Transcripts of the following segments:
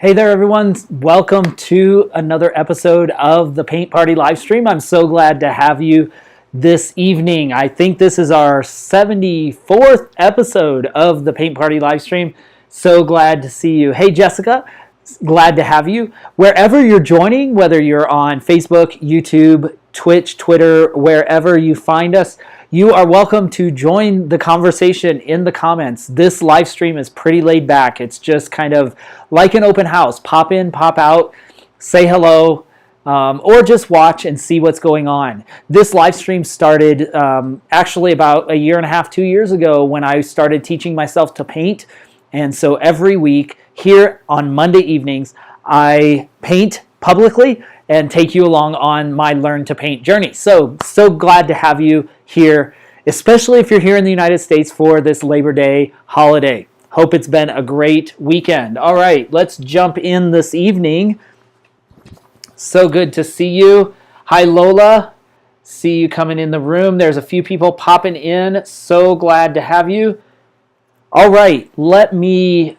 Hey there, everyone. Welcome to another episode of the Paint Party Livestream. I'm so glad to have you this evening. I think this is our 74th episode of the Paint Party Livestream. So glad to see you. Hey, Jessica. Glad to have you. Wherever you're joining, whether you're on Facebook, YouTube, Twitch, Twitter, wherever you find us, you are welcome to join the conversation in the comments. This live stream is pretty laid back. It's just kind of like an open house. Pop in, pop out, say hello, or just watch and see what's going on. This live stream started actually about a year and a half, 2 years ago when I started teaching myself to paint. And so every week here on Monday evenings, I paint publicly and take you along on my Learn to Paint journey. So glad to have you here, especially if you're here in the United States for this Labor Day holiday. Hope it's been a great weekend. All right, let's jump in this evening. So good to see you. Hi, Lola. See you coming in the room. There's a few people popping in. So glad to have you. All right, let me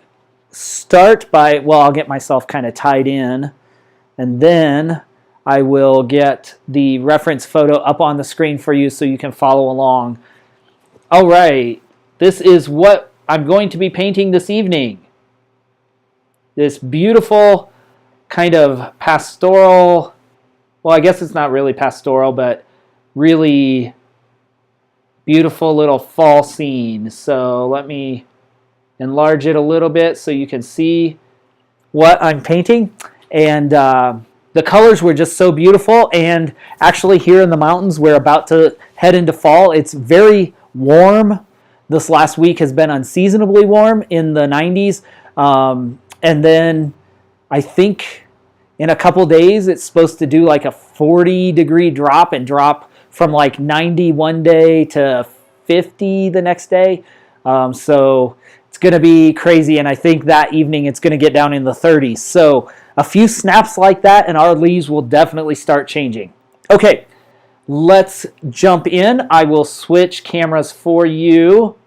start by, well, I'll get myself kind of tied in, and then I will get the reference photo up on the screen for you so you can follow along. All right, this is what I'm going to be painting this evening. This beautiful kind of pastoral, well, I guess it's not really pastoral, but really beautiful little fall scene. So let me enlarge it a little bit so you can see what I'm painting. And the colors were just so beautiful. And actually here in the mountains, we're about to head into fall. It's very warm. This last week has been unseasonably warm in the 90s. And then I think in a couple days, it's supposed to do like a 40-degree drop and drop from like 90 one day to 50 the next day. So it's going to be crazy. And I think that evening it's going to get down in the 30s. So a few snaps like that and our leaves will definitely start changing. Okay, let's jump in. I will switch cameras for you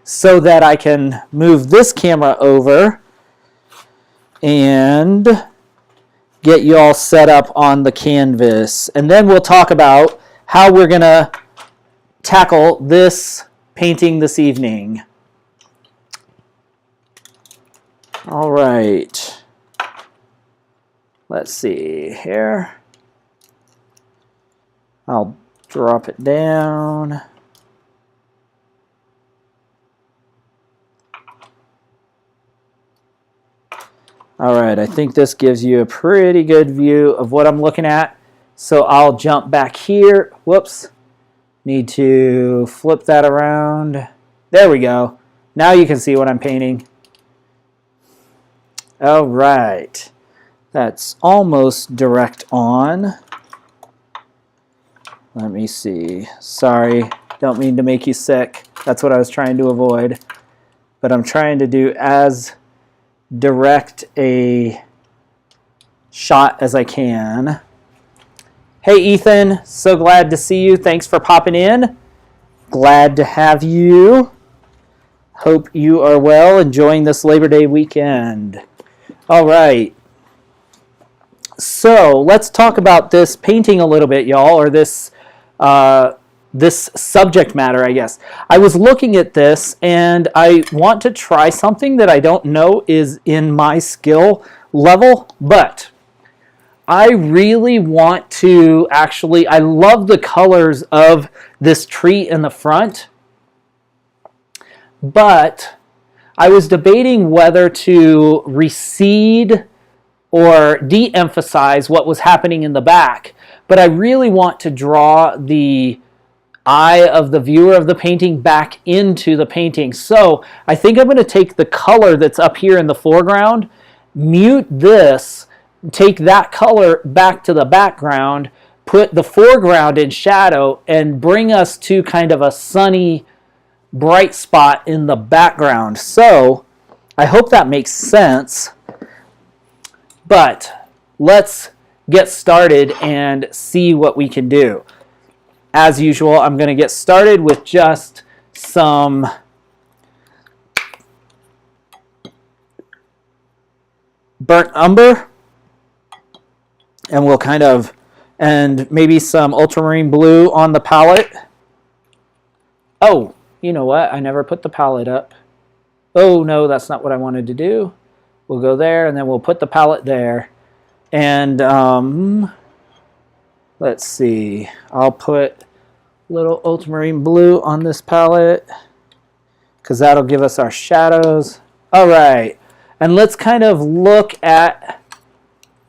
so that I can move this camera over and get you all set up on the canvas. And then we'll talk about how we're going to tackle this painting this evening. All right. Let's see here. I'll drop it down. All right, I think this gives you a pretty good view of what I'm looking at. So I'll jump back here. Whoops. Need to flip that around. There we go. Now you can see what I'm painting. All right. That's almost direct on. Let me see. Sorry, don't mean to make you sick. That's what I was trying to avoid. But I'm trying to do as direct a shot as I can. Hey, Ethan. So glad to see you. Thanks for popping in. Glad to have you. Hope you are well, enjoying this Labor Day weekend. All right. So let's talk about this painting a little bit, y'all, or this this subject matter, I guess. I was looking at this, and I want to try something that I don't know is in my skill level, but I really want to actually, I love the colors of this tree in the front, but I was debating whether to recede or de-emphasize what was happening in the back. But I really want to draw the eye of the viewer of the painting back into the painting. So I think I'm going to take the color that's up here in the foreground, mute this, take that color back to the background, put the foreground in shadow, and bring us to kind of a sunny, bright spot in the background. So I hope that makes sense. But let's get started and see what we can do. As usual, I'm going to get started with just some burnt umber, and we'll kind of, and maybe some ultramarine blue on the palette. Oh, you know what? I never put the palette up. Oh no, that's not what I wanted to do. We'll go there, and then we'll put the palette there. And let's see. I'll put a little ultramarine blue on this palette because that'll give us our shadows. All right, and let's kind of look at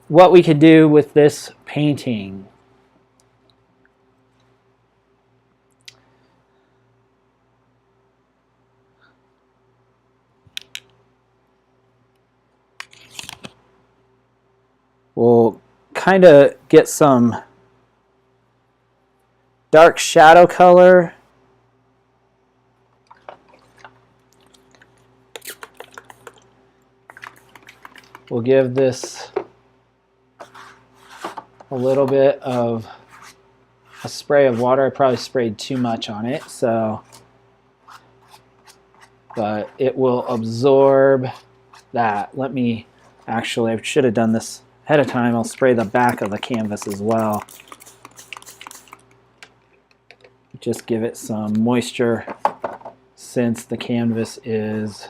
what we could do with this painting. We'll kind of get some dark shadow color. We'll give this a little bit of a spray of water. I probably sprayed too much on it, but it will absorb that. Let me, actually, I should have done this ahead of time. I'll spray the back of the canvas as well. Just give it some moisture since the canvas is,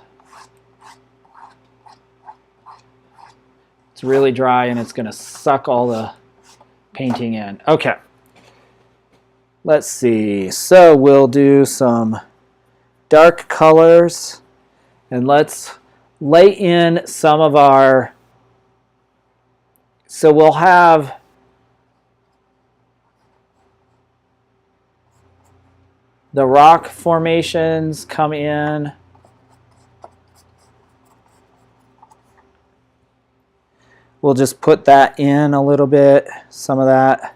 it's really dry and it's going to suck all the painting in. Okay. Let's see. So we'll do some dark colors and let's lay in some of our, so we'll have the rock formations come in. We'll just put that in a little bit, some of that.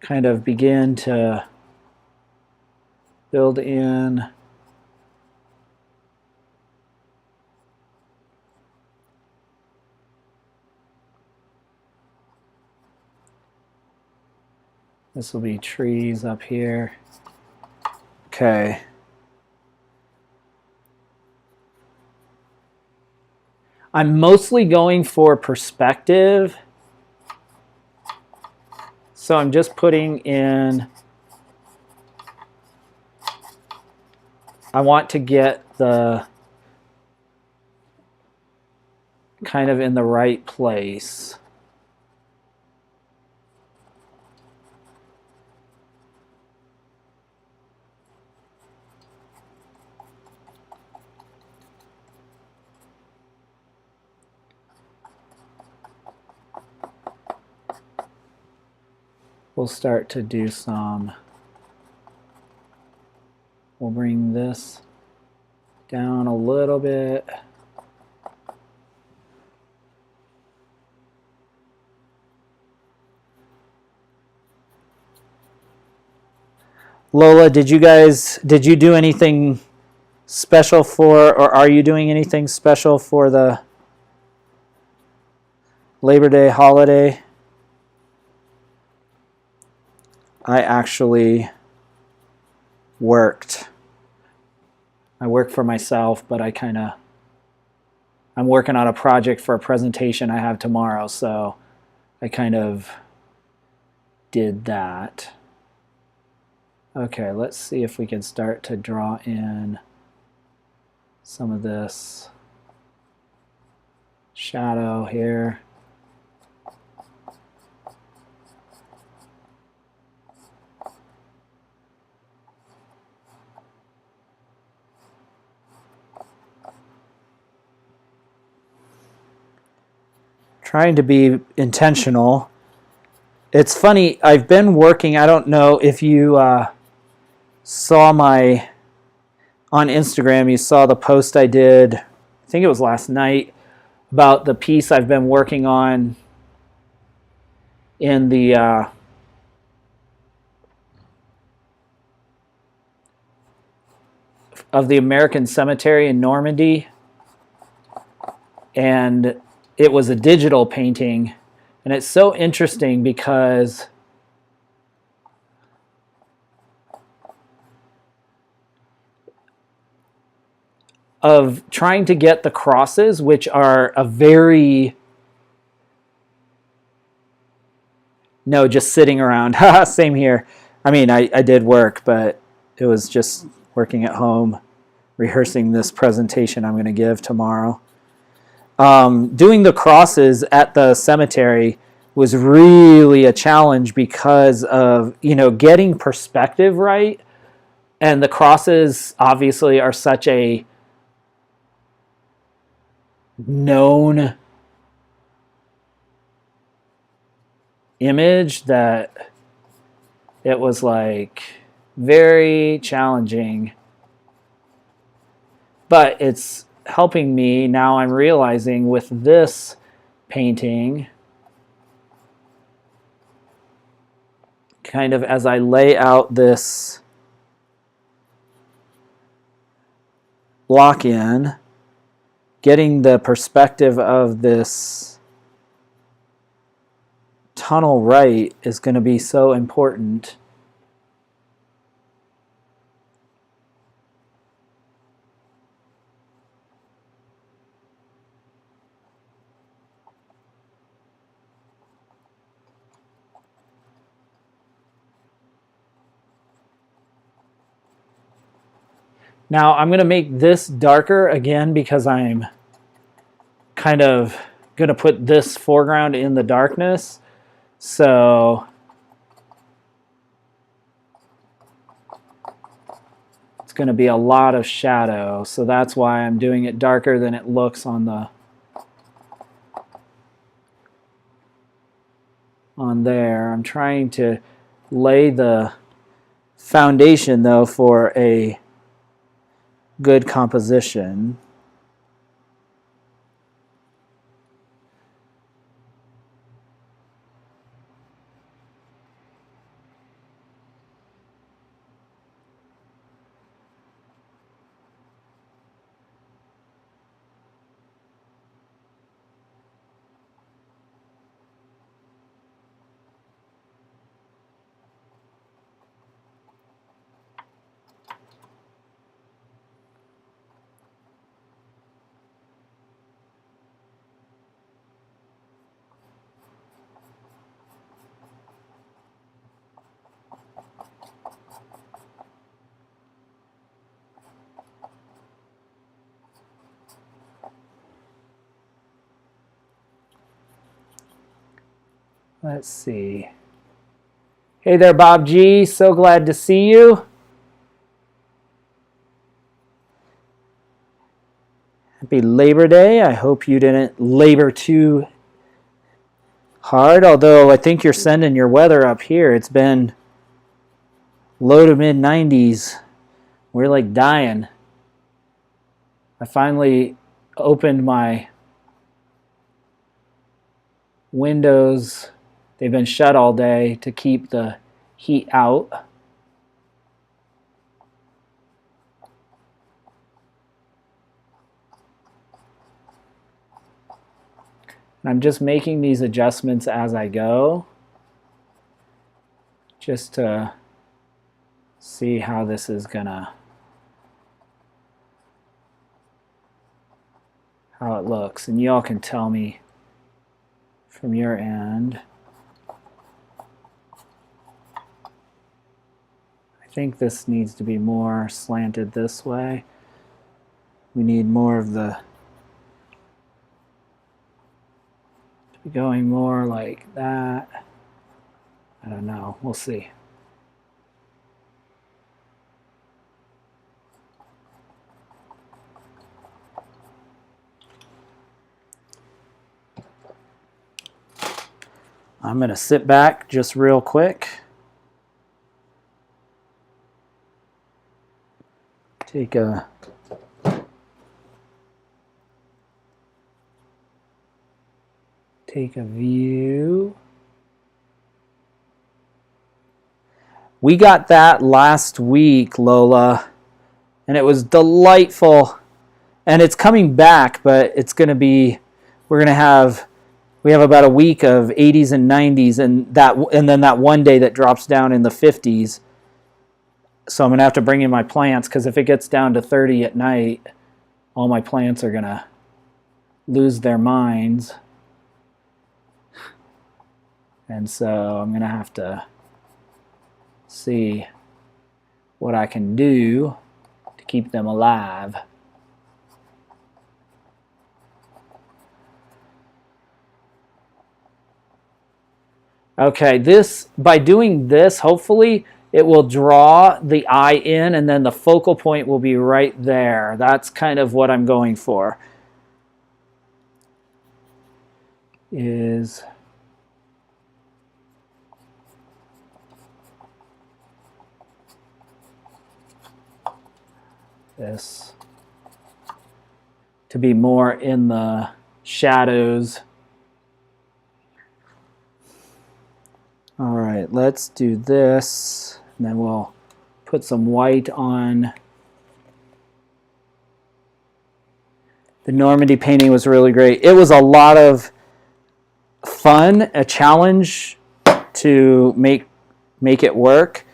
Kind of begin to build in. This will be trees up here. Okay. I'm mostly going for perspective. So I'm just putting in, I want to get the kind of in the right place. We'll start to do some, we'll bring this down a little bit. Lola, did you do anything special for, or are you doing anything special for the Labor Day holiday? I actually worked. I work for myself, but I'm working on a project for a presentation I have tomorrow, so I kind of did that. Okay, let's see if we can start to draw in some of this shadow here. Trying to be intentional. It's funny, I've been working, I don't know if you saw my, on Instagram, you saw the post I did, I think it was last night, about the piece I've been working on in the of the American Cemetery in Normandy. And it was a digital painting, and it's so interesting because of trying to get the crosses, which are a very... No, just sitting around. Same here. I mean, I did work, but it was just working at home, rehearsing this presentation I'm going to give tomorrow. Doing the crosses at the cemetery was really a challenge because of, getting perspective right. And the crosses obviously are such a known image that it was like very challenging. But it's helping me now. I'm realizing with this painting, kind of as I lay out this lock-in, getting the perspective of this tunnel right is going to be so important. Now I'm going to make this darker again because I'm kind of going to put this foreground in the darkness. So it's going to be a lot of shadow. So that's why I'm doing it darker than it looks on there. I'm trying to lay the foundation though for a good composition. Let's see. Hey there, Bob G. So glad to see you. Happy Labor Day. I hope you didn't labor too hard, although I think you're sending your weather up here. It's been low to mid 90s. We're like dying. I finally opened my windows. They've been shut all day to keep the heat out. I'm just making these adjustments as I go, just to see how this is gonna, how it looks. And y'all can tell me from your end. I think this needs to be more slanted this way. We need more of the, to be going more like that. I don't know, we'll see. I'm going to sit back just real quick. Take a view. We got that last week, Lola, and it was delightful. And it's coming back, but it's going to be, we have about a week of 80s and 90s, and then that one day that drops down in the 50s. So I'm going to have to bring in my plants, because if it gets down to 30 at night, all my plants are gonna lose their minds. And so I'm gonna have to see what I can do to keep them alive. Okay, by doing this, hopefully it will draw the eye in, and then the focal point will be right there. That's kind of what I'm going for. Is this to be more in the shadows. All right, let's do this, and then we'll put some white on. The Normandy painting was really great. It was a lot of fun, a challenge to make it work,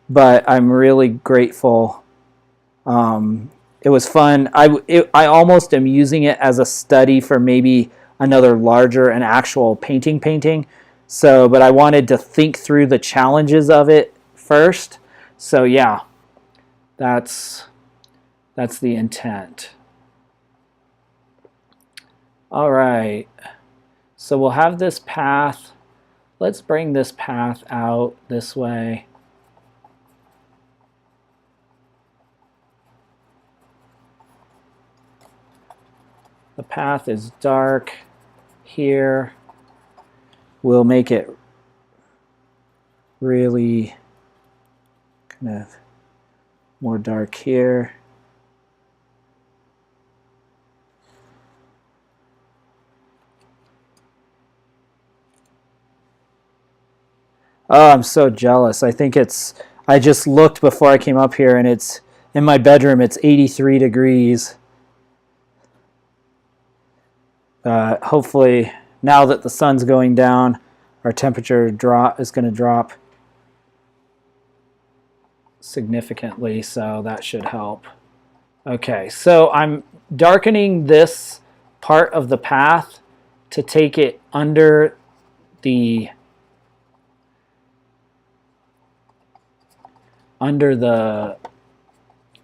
but I'm really grateful. It was fun. I almost am using it as a study for maybe another larger and actual painting. So, but I wanted to think through the challenges of it first. So yeah, that's the intent. All right, so we'll have this path. Let's bring this path out this way. The path is dark here. We'll make it really kind of more dark here. Oh, I'm so jealous. I just looked before I came up here, and it's in my bedroom, it's 83 degrees. Hopefully, now that the sun's going down, our temperature is going to drop significantly, so that should help. Okay, so I'm darkening this part of the path to take it under the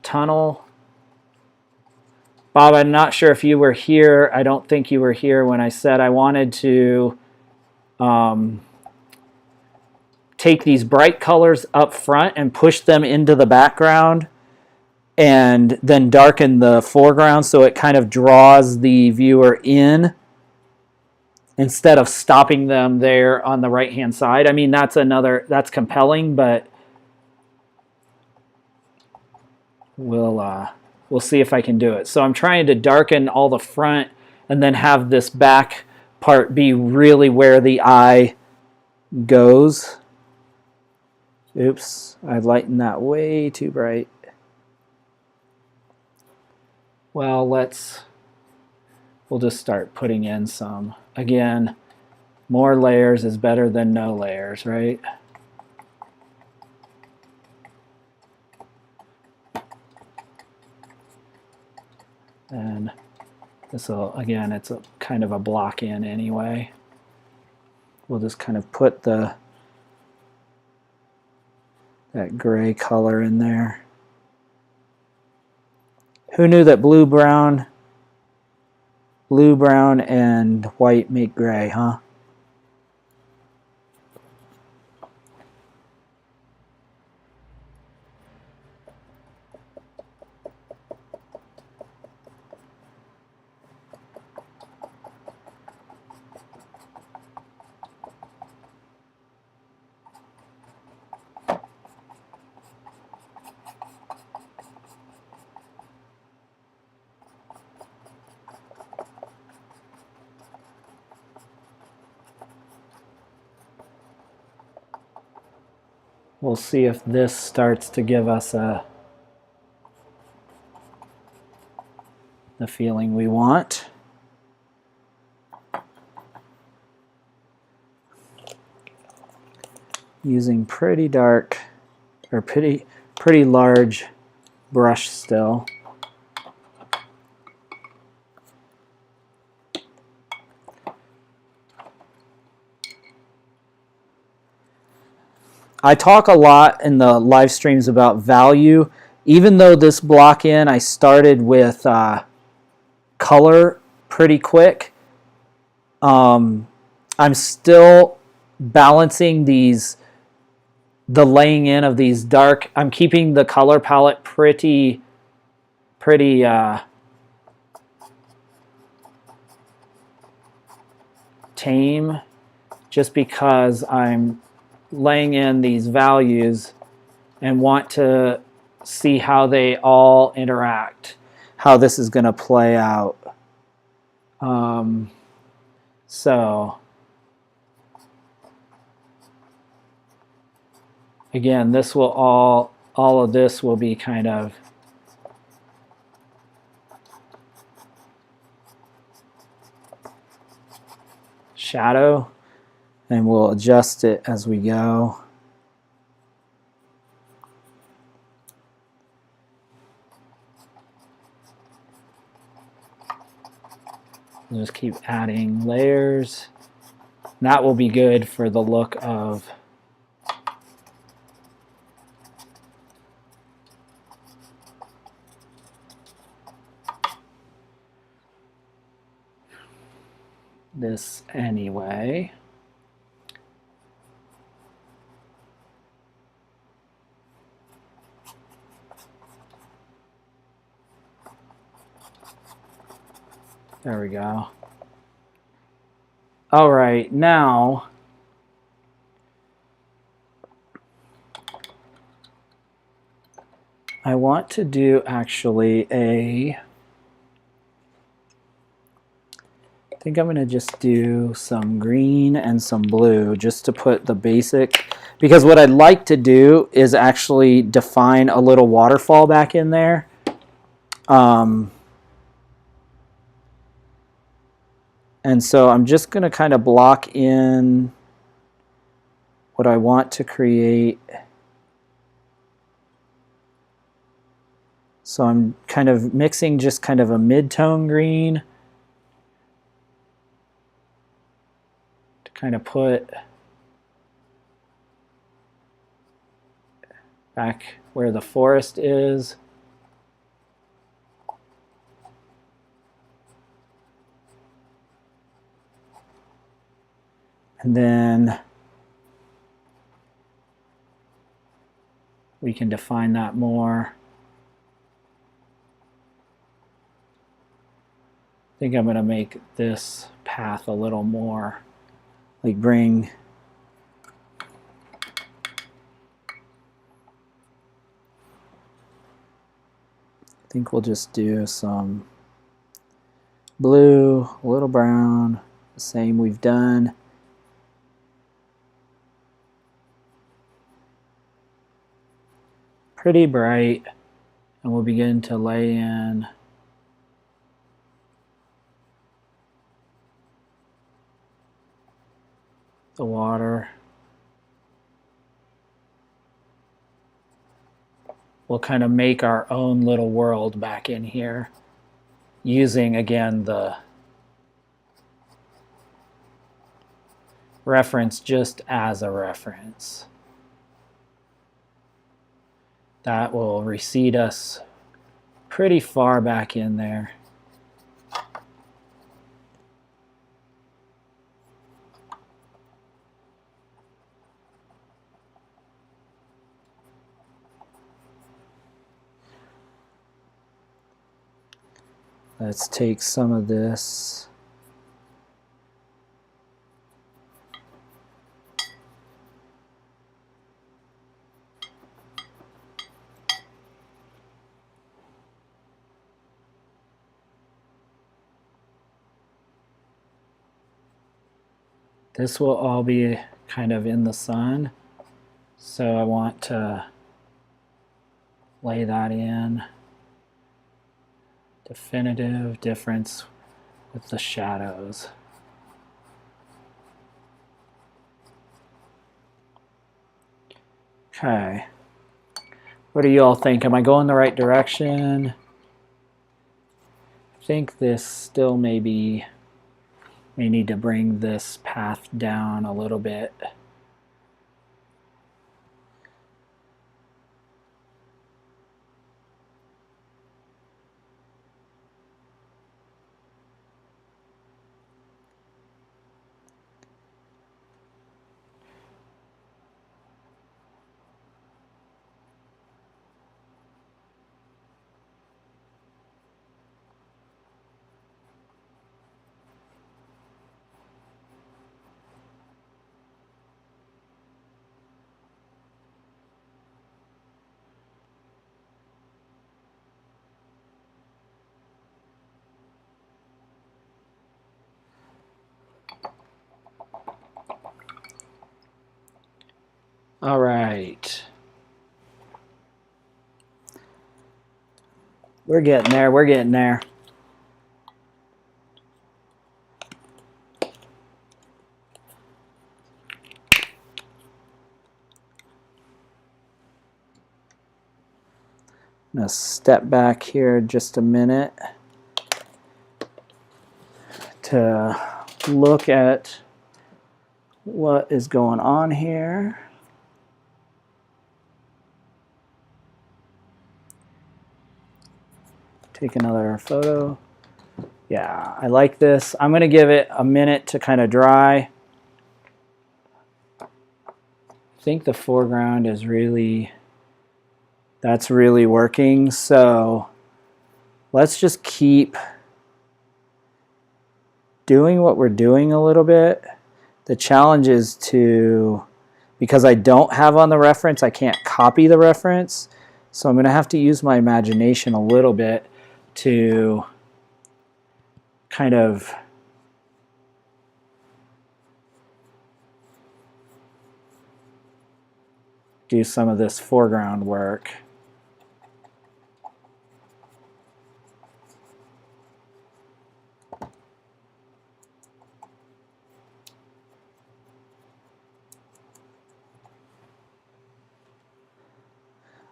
tunnel. Bob, I'm not sure if you were here. I don't think you were here when I said I wanted to take these bright colors up front and push them into the background, and then darken the foreground so it kind of draws the viewer in instead of stopping them there on the right hand side. I mean, that's compelling, but we'll see if I can do it. So I'm trying to darken all the front and then have this back part be really where the eye goes. Oops, I lightened that way too bright. Well, we'll just start putting in some. Again, more layers is better than no layers, right? And this will, again, it's a kind of a block in anyway. We'll just kind of put that gray color in there. Who knew that blue, brown and white make gray, huh? We'll see if this starts to give us the feeling we want. Using pretty dark or pretty large brush still. I talk a lot in the live streams about value. Even though this block in, I started with color pretty quick. I'm still balancing the laying in of these dark. I'm keeping the color palette pretty tame, just because I'm laying in these values and want to see how they all interact, how this is going to play out. So again, this will all of this will be kind of shadow, and we'll adjust it as we go. We'll just keep adding layers. That will be good for the look of this anyway. There we go. All right, now I want to do actually I think I'm going to just do some green and some blue just to put the basic, because what I'd like to do is actually define a little waterfall back in there. And so I'm just going to kind of block in what I want to create. So I'm kind of mixing just kind of a mid-tone green to kind of put back where the forest is. And then we can define that more. I think I'm going to make this path a little more, like bring I think we'll just do some blue, a little brown, the same we've done. Pretty bright, and we'll begin to lay in the water. We'll kind of make our own little world back in here, using again the reference just as a reference. That will recede us pretty far back in there. Let's take some of this. This will all be kind of in the sun, so I want to lay that in. Definitive difference with the shadows. Okay. What do you all think? Am I going the right direction? I think this still may need to bring this path down a little bit. All right. We're getting there. We're getting there. I'm going to step back here just a minute to look at what is going on here. Take another photo. Yeah, I like this. I'm going to give it a minute to kind of dry. I think the foreground is really, that's really working. So let's just keep doing what we're doing a little bit. The challenge is to, because I don't have on the reference, I can't copy the reference. So I'm going to have to use my imagination a little bit to kind of do some of this foreground work.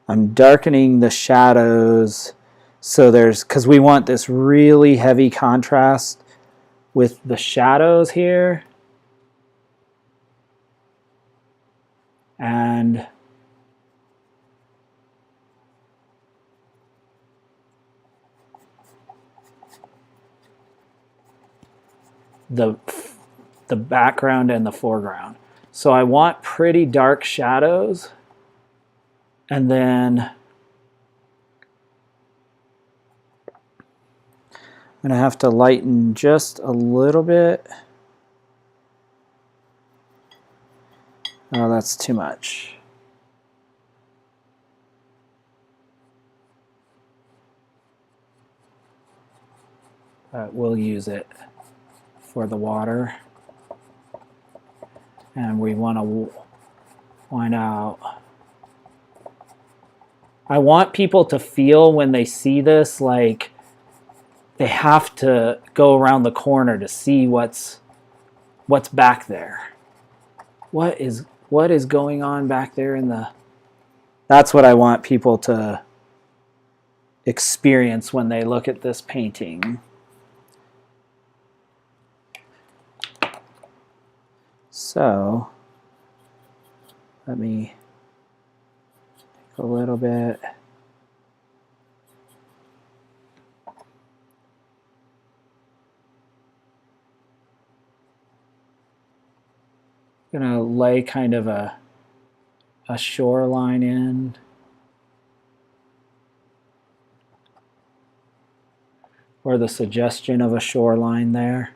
I'm darkening the shadows so there's, because we want this really heavy contrast with the shadows here. And the background and the foreground. So I want pretty dark shadows, and then I'm going to have to lighten just a little bit. Oh, that's too much. We'll use it for the water. And we want to find out. I want people to feel when they see this like they have to go around the corner to see what's back there. What is going on back there in the... That's what I want people to experience when they look at this painting. So let me take a little bit. I'm gonna lay kind of a shoreline in. Or the suggestion of a shoreline there,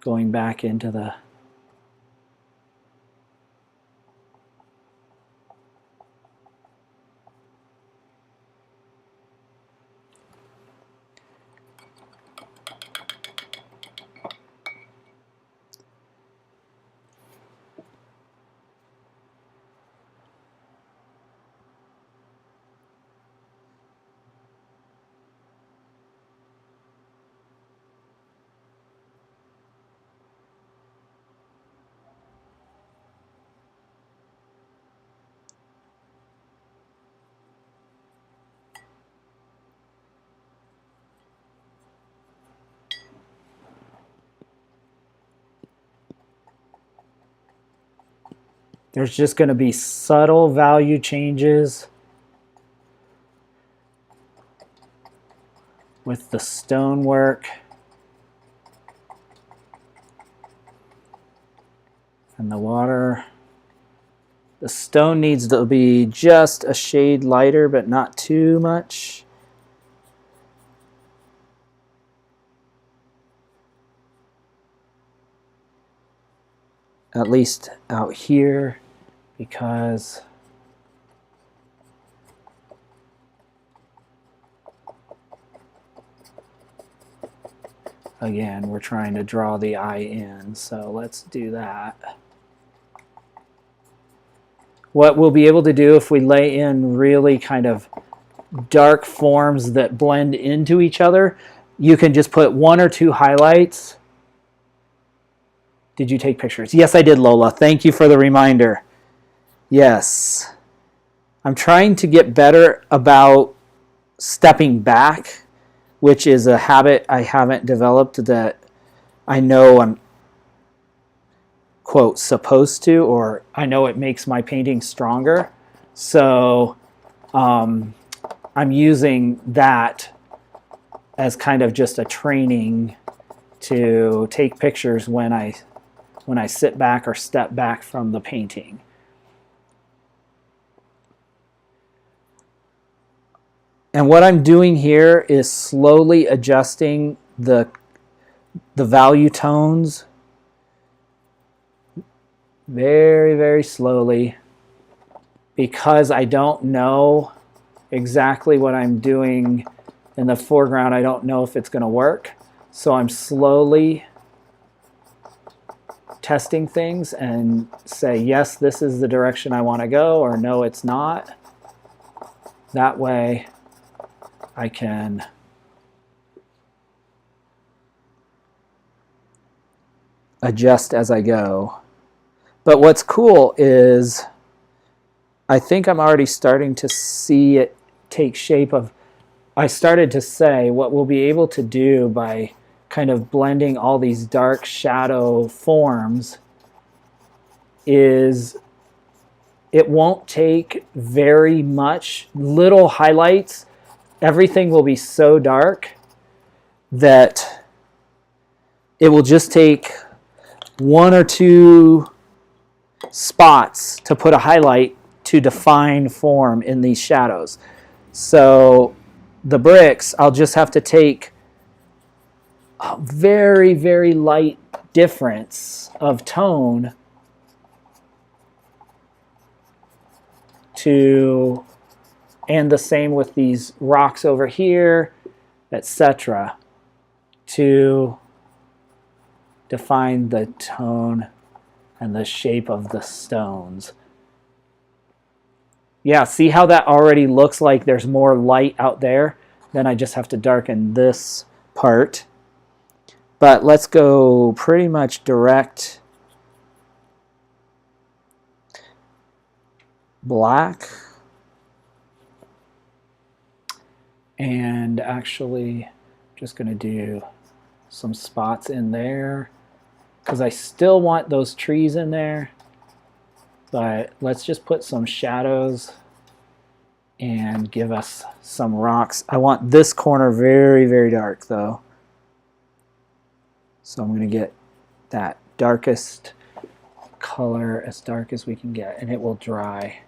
going back into the... There's just going to be subtle value changes with the stonework and the water. The stone needs to be just a shade lighter, but not too much. At least out here, because again, we're trying to draw the eye in, so let's do that. what we'll be able to do if we lay in really kind of dark forms that blend into each other, you can just put 1 or 2 highlights. Did you take pictures? Yes, I did, Lola. Thank you for the reminder. Yes. I'm trying to get better about stepping back, which is a habit I haven't developed that I know I'm, quote, supposed to, or I know it makes my painting stronger. So I'm using that as kind of just a training to take pictures when I sit back or step back from the painting. And what I'm doing here is slowly adjusting the value tones very, very slowly, because I don't know exactly what I'm doing in the foreground. I don't know if it's going to work. So I'm slowly testing things and say, yes, this is the direction I want to go, or no, it's not. That way I can adjust as I go. But what's cool is I think I'm already starting to see it take shape of, I started to say what we'll be able to do by kind of blending all these dark shadow forms is it won't take very much, little highlights. Everything will be so dark that it will just take 1 or 2 spots to put a highlight to define form in these shadows. So the bricks, I'll just have to take a very, very light difference of tone to, and the same with these rocks over here, etc., to define the tone and the shape of the stones. Yeah, see how that already looks like there's more light out there? Then I just have to darken this part. But let's go pretty much direct black. And actually just going to do some spots in there because I still want those trees in there. But let's just put some shadows and give us some rocks. I want this corner very, very dark though. So I'm going to get that darkest color as dark as we can get, and it will dry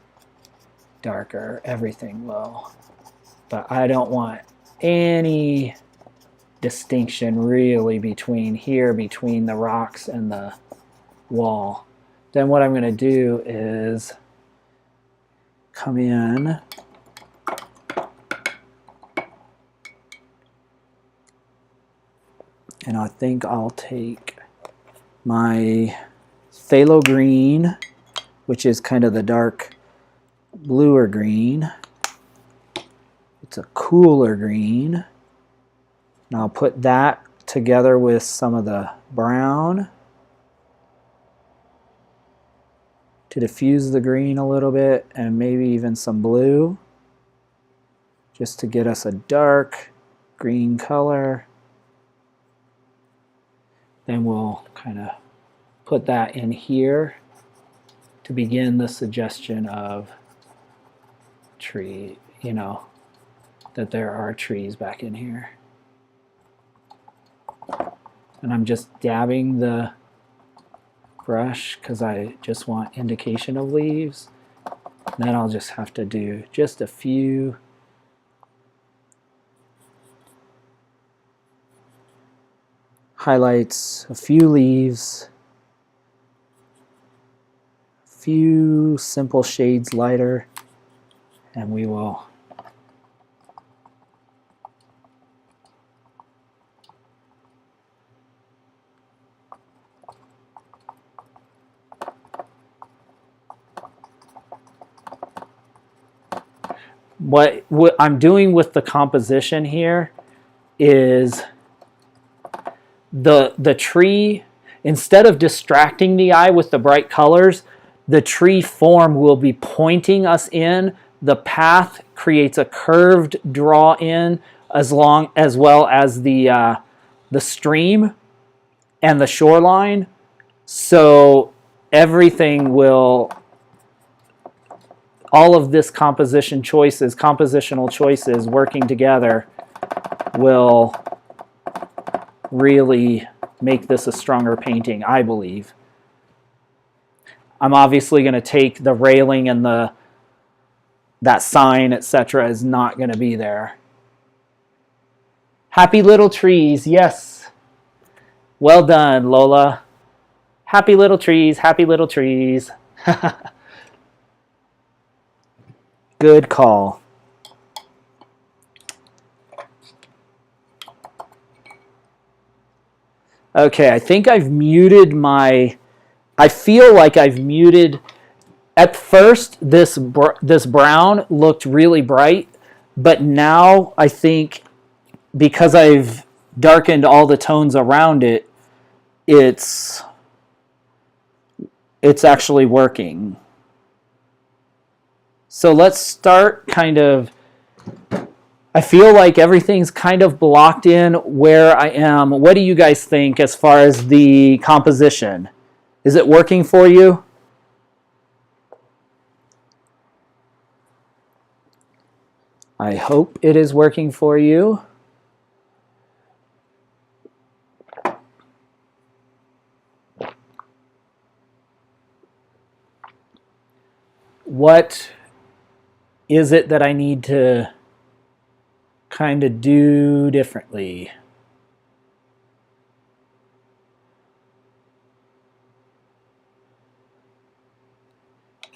darker. Everything will. But I don't want any distinction really between here, between the rocks and the wall. Then what I'm going to do is come in and I think I'll take my phthalo green, which is kind of the dark bluer green. It's a cooler green. And I'll put that together with some of the brown to diffuse the green a little bit, and maybe even some blue, just to get us a dark green color. Then we'll kind of put that in here to begin the suggestion of tree, you know, that there are trees back in here. And I'm just dabbing the brush because I just want indication of leaves. And then I'll just have to do just a few highlights, a few leaves, a few simple shades lighter, and we will what I'm doing with the composition here is the tree, instead of distracting the eye with the bright colors, the tree form will be pointing us in. The path creates a curved draw in, as well as the stream and the shoreline. So everything will, all of this compositional choices working together will really make this a stronger painting, I believe. I'm obviously going to take the railing and that sign, etc. is not going to be there. Happy little trees, yes. Well done, Lola. Happy little trees, happy little trees. Good call. Okay, I think I've muted I feel like I've muted. At first, this brown looked really bright, but now I think because I've darkened all the tones around it, it's actually working. So let's start kind of, I feel like everything's kind of blocked in where I am. What do you guys think as far as the composition? Is it working for you? I hope it is working for you. What is it that I need to kind of do differently?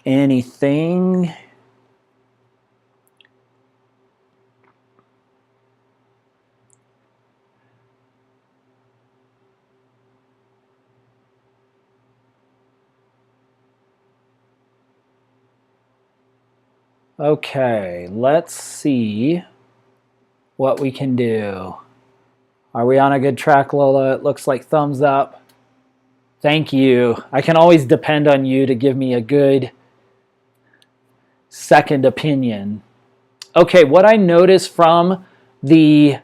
Anything? Okay, let's see what we can do. Are we on a good track, Lola? It looks like thumbs up. Thank you. I can always depend on you to give me a good second opinion. Okay, what I noticed from the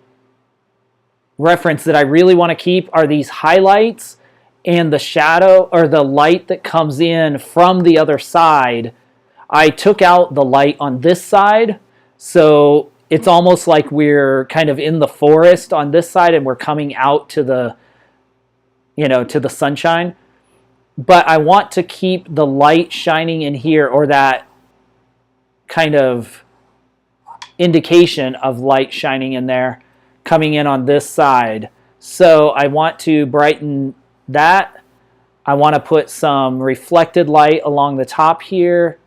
reference that I really want to keep are these highlights and the shadow or the light that comes in from the other side. I took out the light on this side, so it's almost like we're kind of in the forest on this side and we're coming out to the, to the sunshine. But I want to keep the light shining in here, or that kind of indication of light shining in there coming in on this side. So I want to brighten that. I want to put some reflected light along the top here.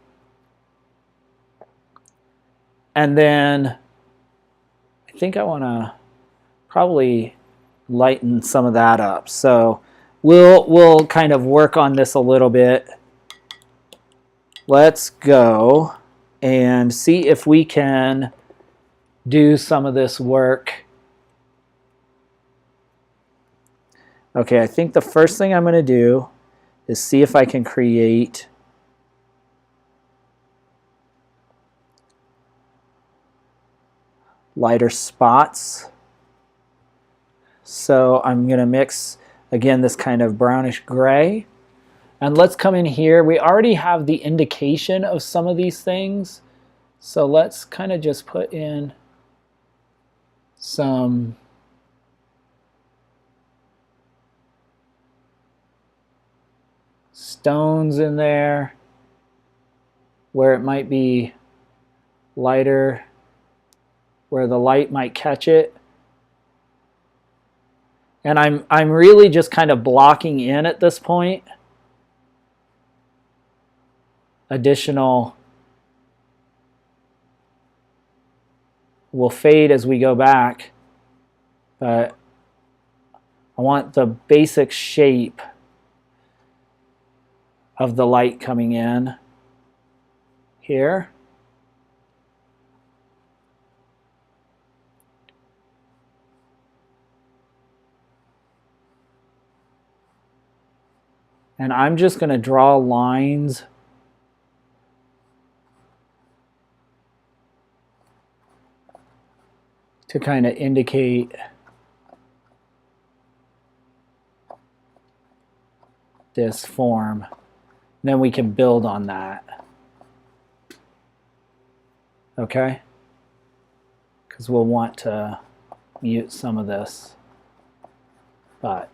And then I think I want to probably lighten some of that up. So we'll kind of work on this a little bit. Let's go and see if we can do some of this work. Okay, I think the first thing I'm going to do is see if I can create lighter spots. So I'm going to mix, again, this kind of brownish gray. And let's come in here. We already have the indication of some of these things. So let's kind of just put in some stones in there where it might be lighter, where the light might catch it. And I'm really just kind of blocking in at this point. Additional will fade as we go back, but I want the basic shape of the light coming in here. And I'm just going to draw lines to kind of indicate this form. Then we can build on that. Okay? Because we'll want to mute some of this. But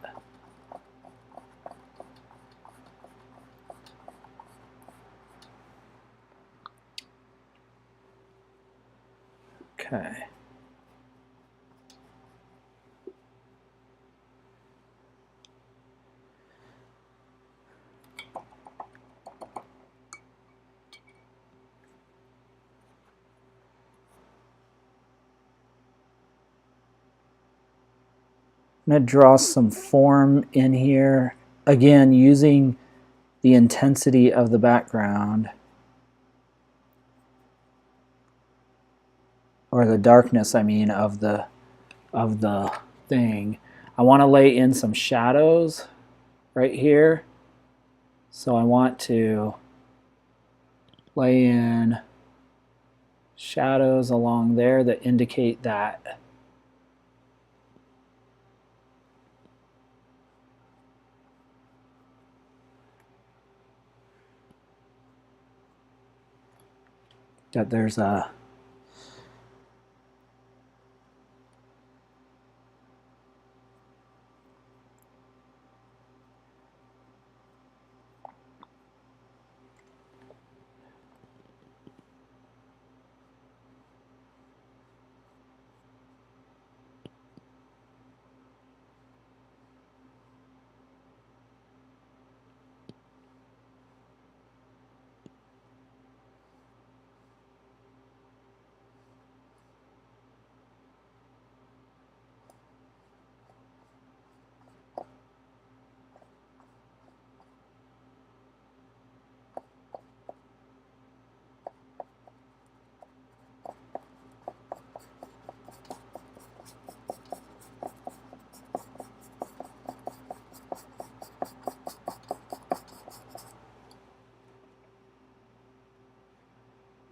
okay. I'm going to draw some form in here, again using the intensity of the background, or the darkness, I mean, of the thing. I want to lay in some shadows right here, so I want to lay in shadows along there that indicate that there's a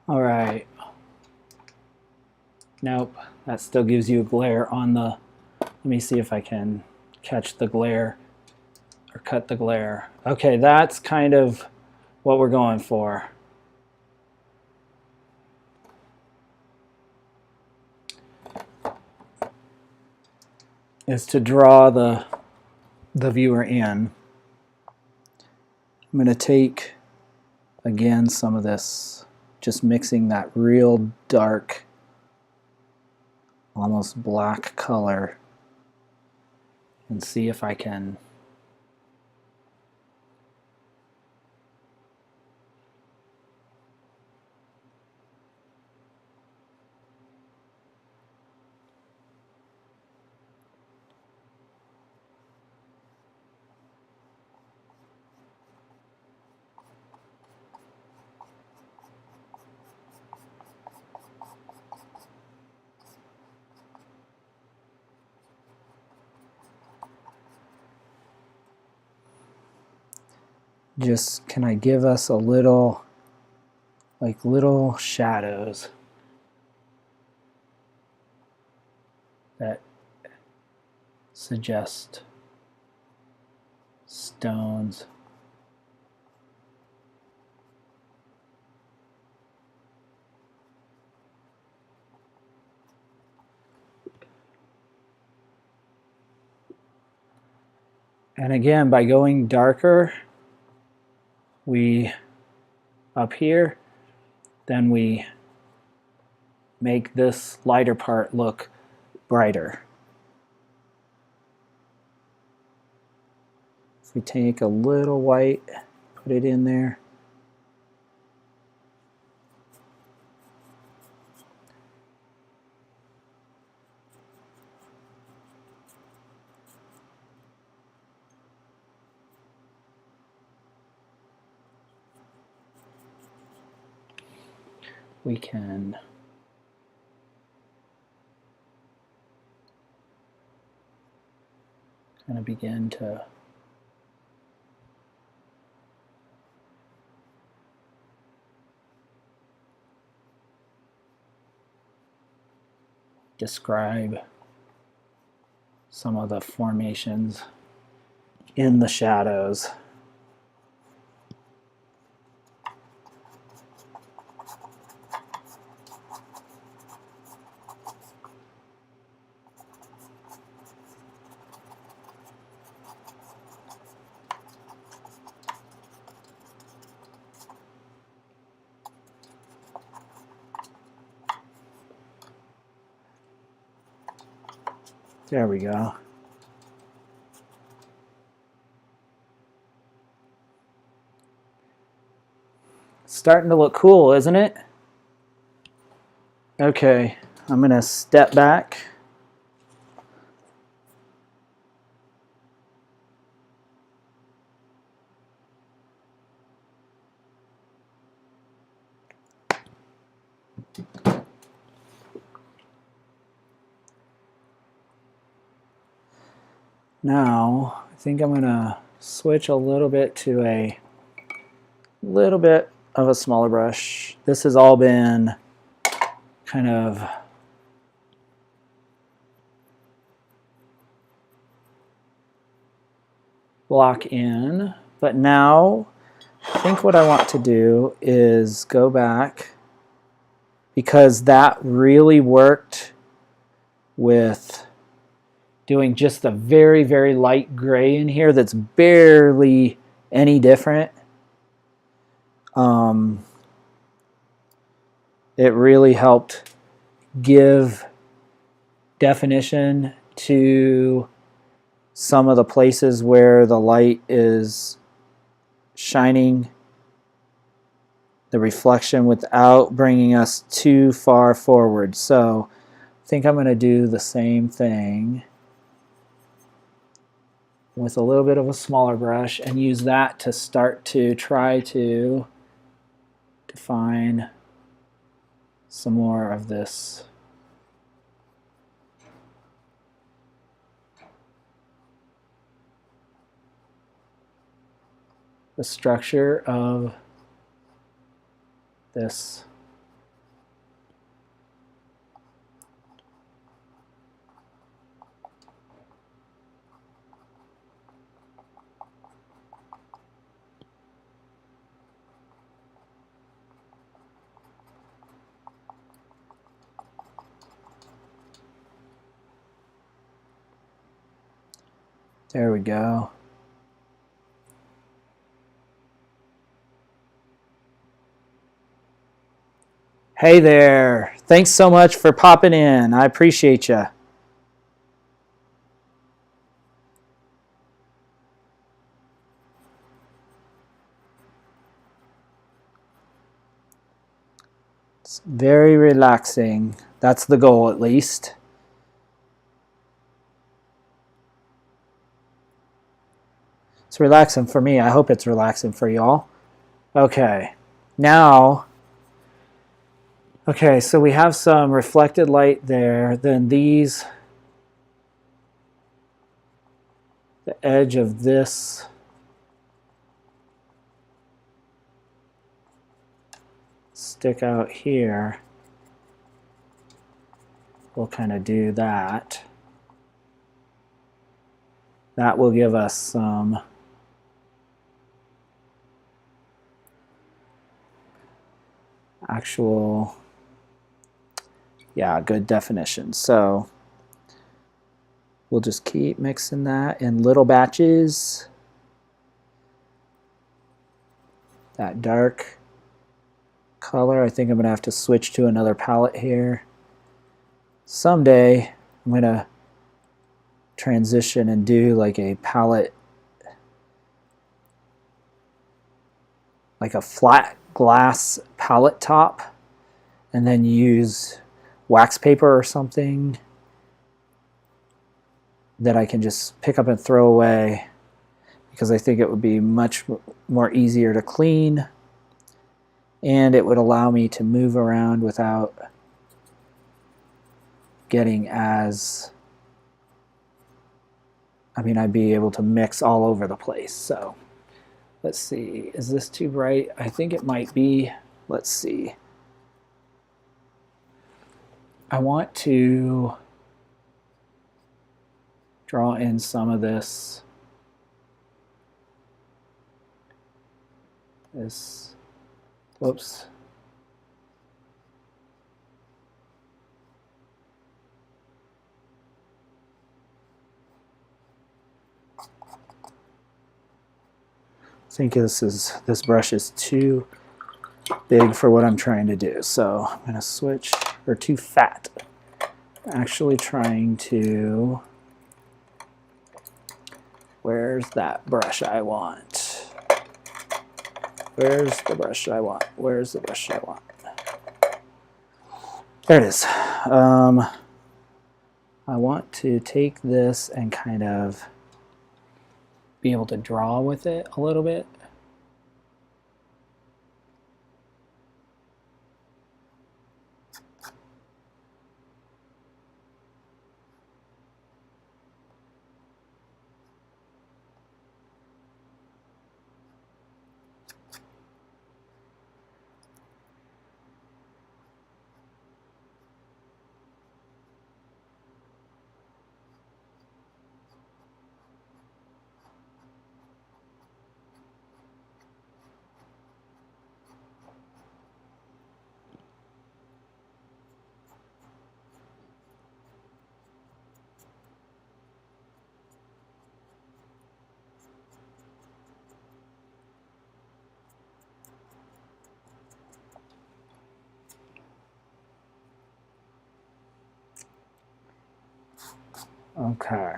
all right. Nope, that still gives you a glare on the, let me see if I can catch the glare or cut the glare. Okay, that's kind of what we're going for. Is to draw the viewer in. I'm going to take, again, some of this, just mixing that real dark, almost black color, and see if I can just, can I give us a little, like little shadows that suggest stones. And again, by going darker, we, up here, then we make this lighter part look brighter. If we take a little white, put it in there. We can kind of begin to describe some of the formations in the shadows. There we go. It's starting to look cool, isn't it? Okay, I'm going to step back. Now, I think I'm going to switch a little bit to a little bit of a smaller brush. This has all been kind of block in, but now I think what I want to do is go back, because that really worked with doing just a very, very light gray in here that's barely any different. It really helped give definition to some of the places where the light is shining the reflection without bringing us too far forward. So I think I'm going to do the same thing with a little bit of a smaller brush and use that to start to try to define some more of this. The structure of this. There we go. Hey there. Thanks so much for popping in. I appreciate you. It's very relaxing. That's the goal, at least. It's relaxing for me. I hope it's relaxing for y'all. Okay. Now, okay, so we have some reflected light there. Then these, the edge of this stick out here. We'll kind of do that. That will give us some actual, yeah, good definition. So we'll just keep mixing that in little batches. That dark color, I think I'm going to have to switch to another palette here. Someday I'm going to transition and do like a palette, like a flat glass palette top, and then use wax paper or something that I can just pick up and throw away, because I think it would be much more easier to clean, and it would allow me to move around without getting as, I mean, I'd be able to mix all over the place. So let's see, is this too bright? I think it might be. Let's see. I want to draw in some of this, whoops. I think this brush is too big for what I'm trying to do. So I'm going to switch, or too fat. I'm actually trying to, where's that brush I want? Where's the brush I want? Where's the brush I want? There it is. I want to take this and kind of be able to draw with it a little bit. Okay.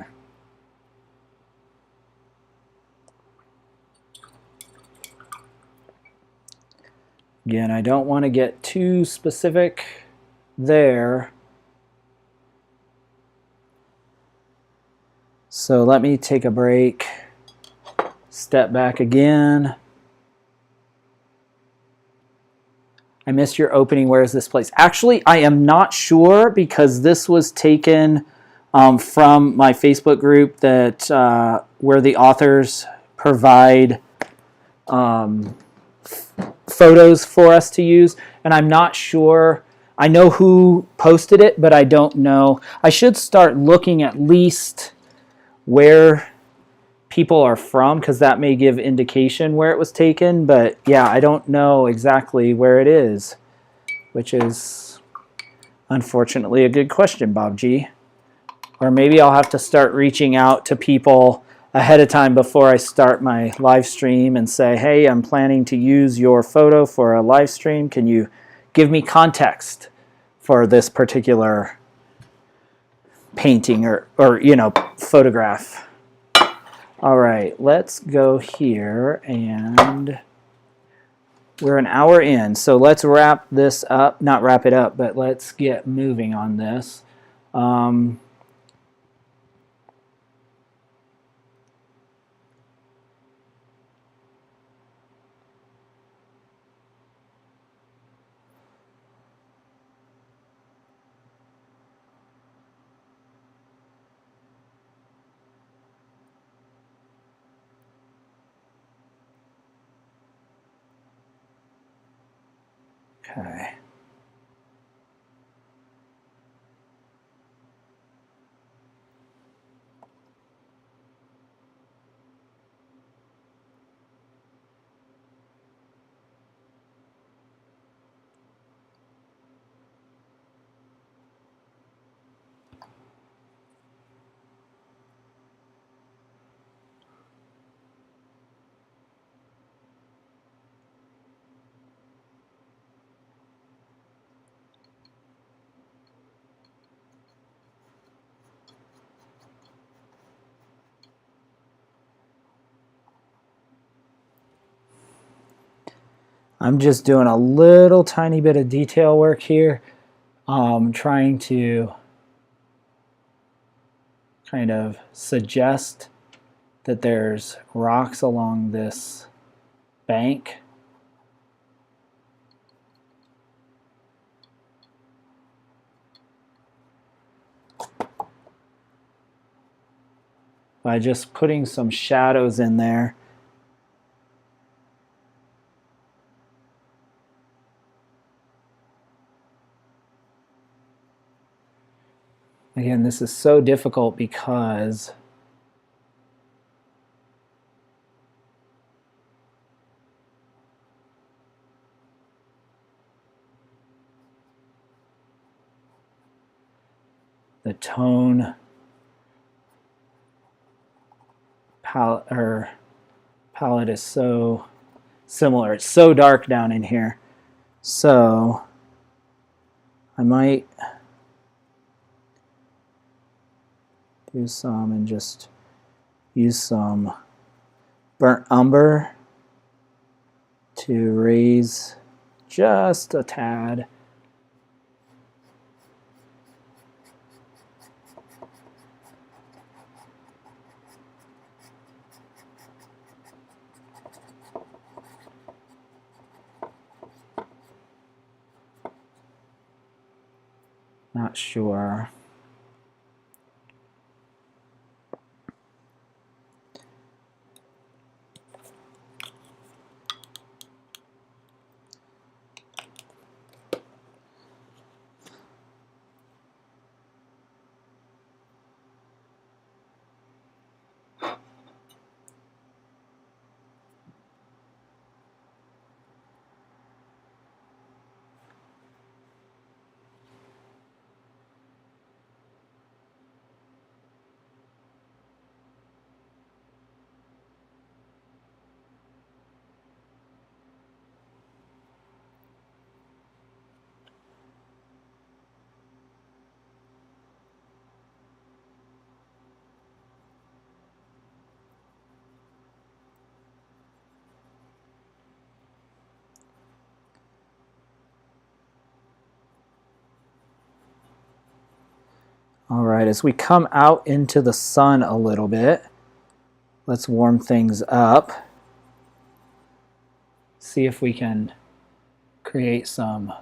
Again, I don't want to get too specific there. So let me take a break, step back again. I missed your opening. Where is this place? Actually, I am not sure because this was taken from my Facebook group that where the authors provide photos for us to use, and I'm not sure. I know who posted it, but I don't know. I should start looking at least where people are from, because that may give indication where it was taken. But yeah, I don't know exactly where it is, which is unfortunately a good question, Bob G. Or maybe I'll have to start reaching out to people ahead of time before I start my live stream and say, hey, I'm planning to use your photo for a live stream. Can you give me context for this particular painting or photograph? All right, let's go here, and we're an hour in, so let's wrap this up. Not wrap it up, but let's get moving on this. Okay. I'm just doing a little tiny bit of detail work here, trying to kind of suggest that there's rocks along this bank. By just putting some shadows in there. Again, this is so difficult because the tone palette is so similar. It's so dark down in here. So I might do some and just use some burnt umber to raise just a tad. Not sure. All right, as we come out into the sun a little bit, let's warm things up. See if we can create some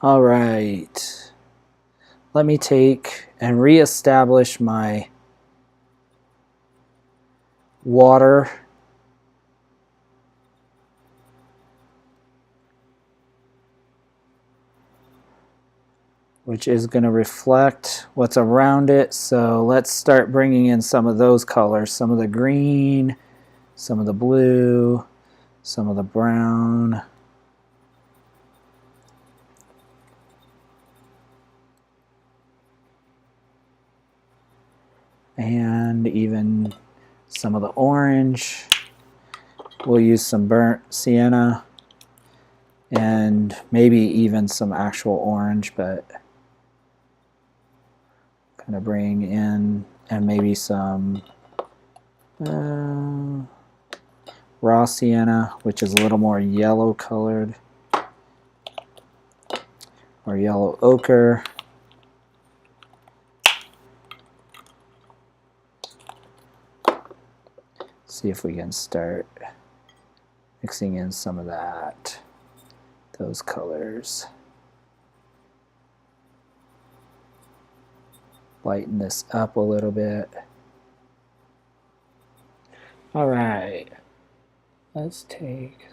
All right, let me take and reestablish my water which is going to reflect what's around it. So let's start bringing in some of those colors, some of the green, some of the blue, some of the brown. And even some of the orange. We'll use some burnt sienna and maybe even some actual orange, but kind of bring in, and maybe some raw sienna, which is a little more yellow colored, or yellow ochre. See if we can start mixing in some of that, those colors. Lighten this up a little bit. All right, let's take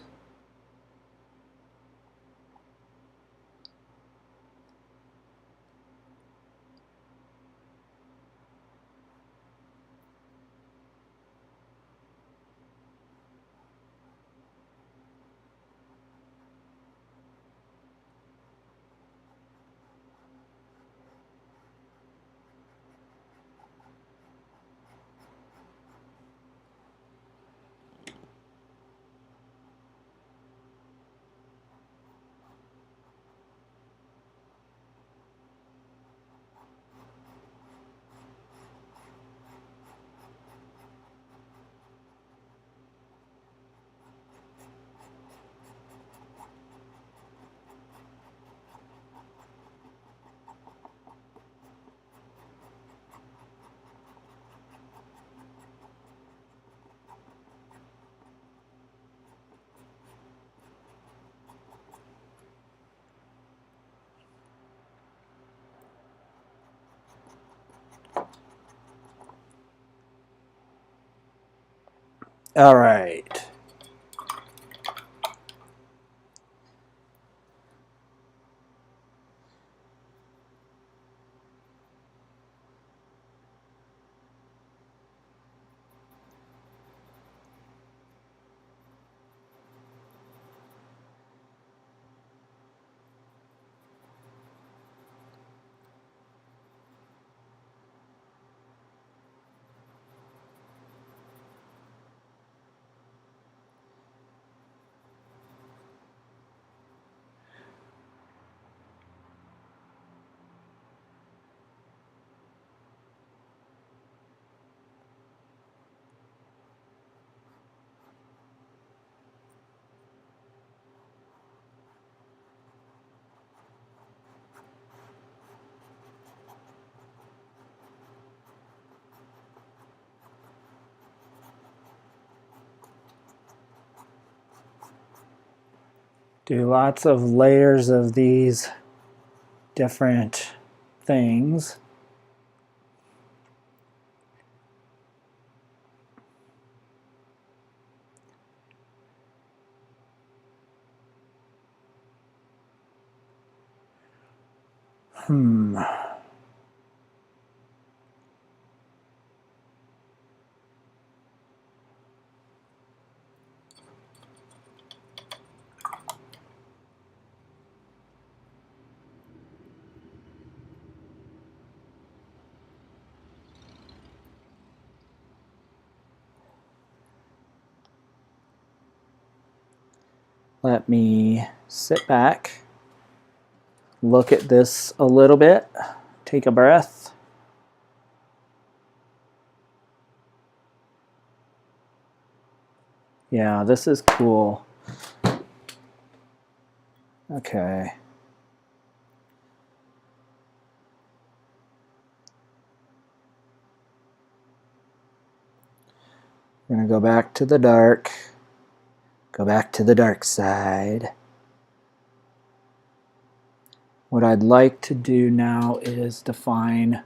All right. Do lots of layers of these different things. Let me sit back, look at this a little bit, take a breath. Yeah, this is cool. Okay. We're going to go back to the dark. Go back to the dark side. What I'd like to do now is define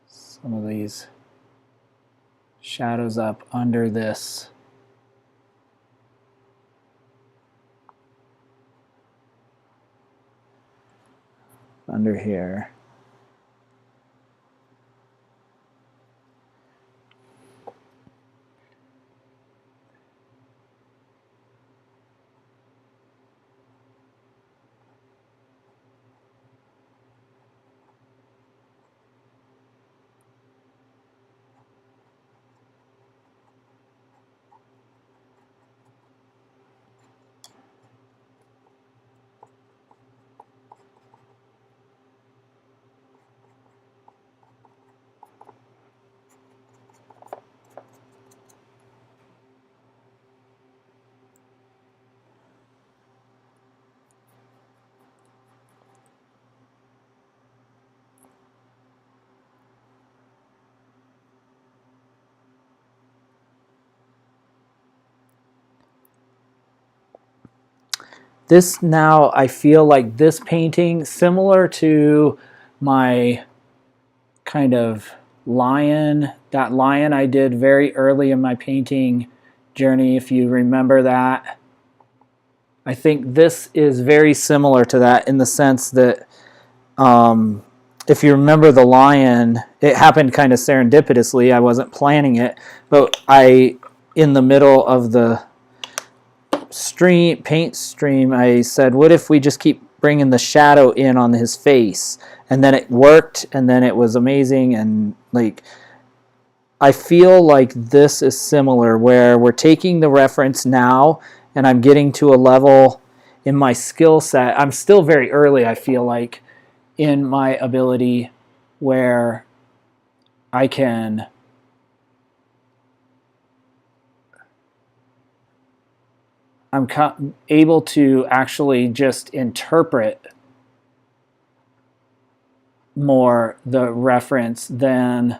some of these shadows up under this. Under here. This now, I feel like this painting, similar to my kind of lion, that lion I did very early in my painting journey, if you remember that. I think this is very similar to that in the sense that if you remember the lion, it happened kind of serendipitously. I wasn't planning it, but in the middle of the paint stream, I said, what if we just keep bringing the shadow in on his face? And then it worked, and then it was amazing. And like, I feel like this is similar, where we're taking the reference now, and I'm getting to a level in my skill set. I'm still very early, I feel like, in my ability where I can I'm able to actually just interpret more the reference than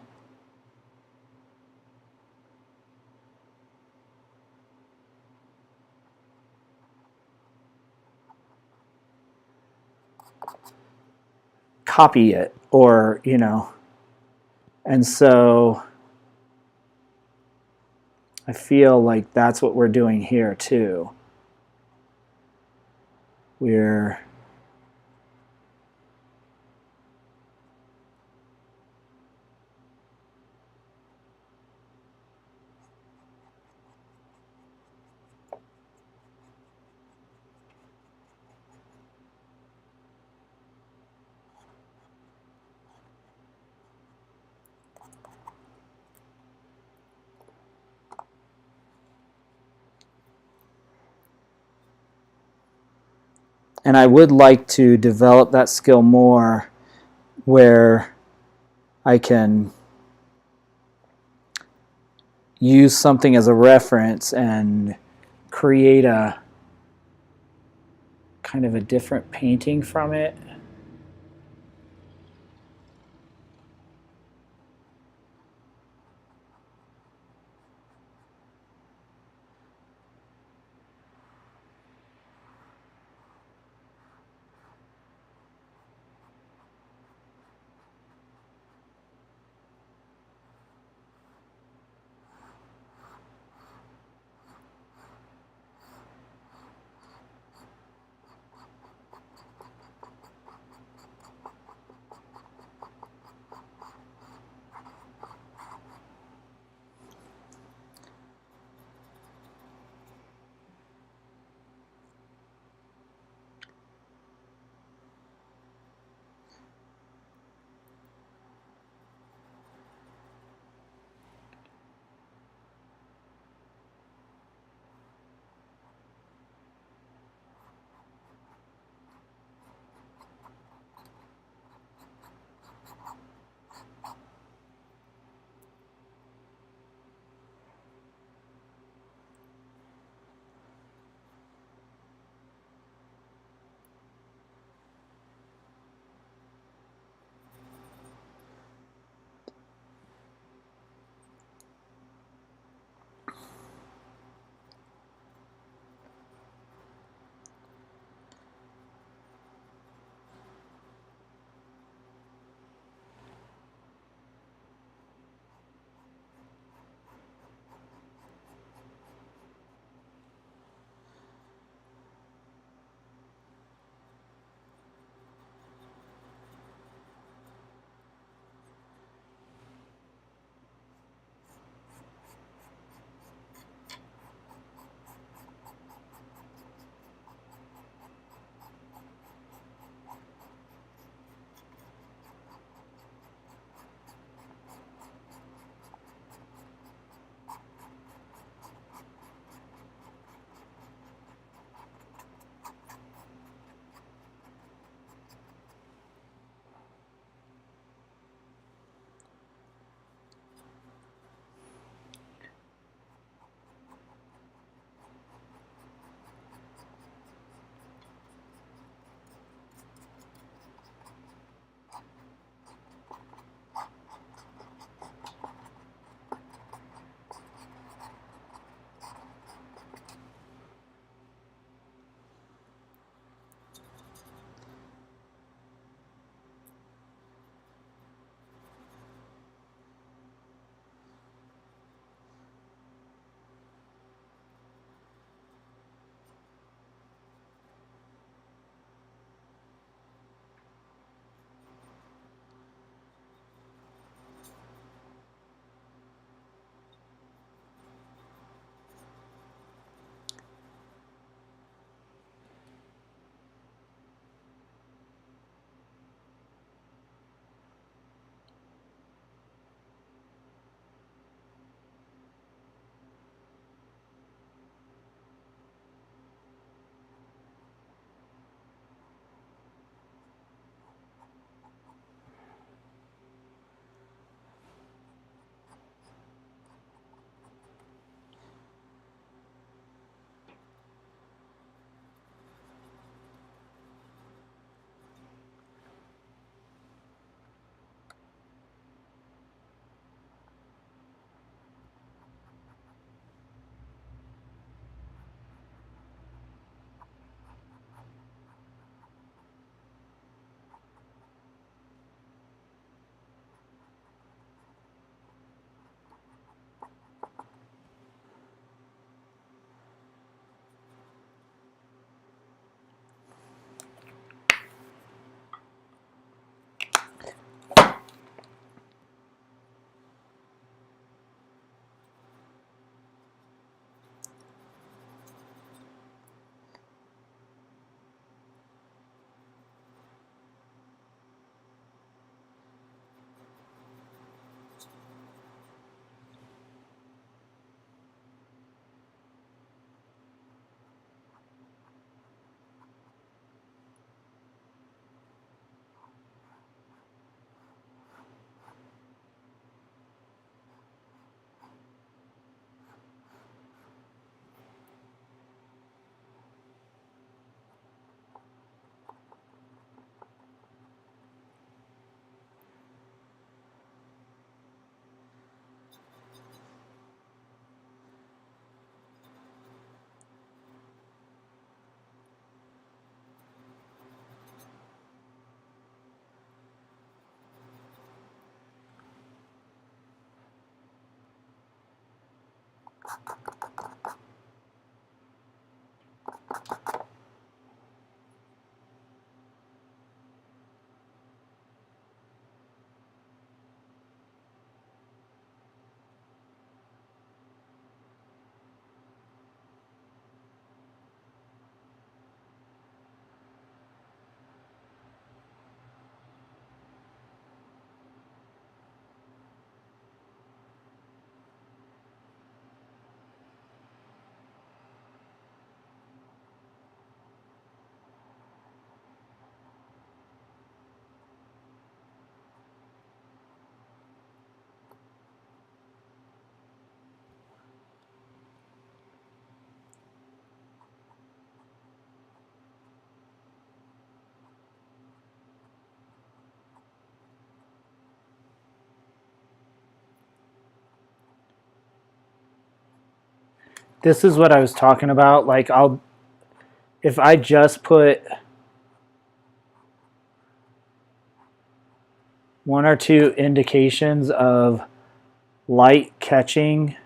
copy it, or and so I feel like that's what we're doing here too. We're and I would like to develop that skill more where I can use something as a reference and create a kind of a different painting from it. This is what I was talking about. Like if I just put one or two indications of light catching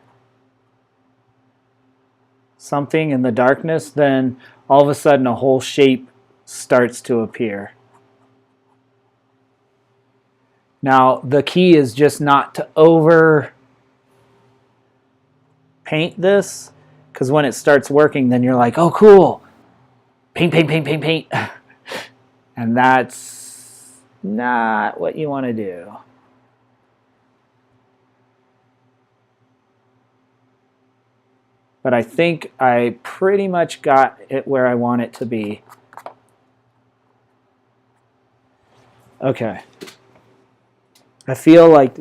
something in the darkness, then all of a sudden a whole shape starts to appear. Now, the key is just not to over paint this, because when it starts working, then you're like, oh, cool. Paint, paint, paint, paint, paint. And that's not what you want to do. But I think I pretty much got it where I want it to be. Okay. I feel like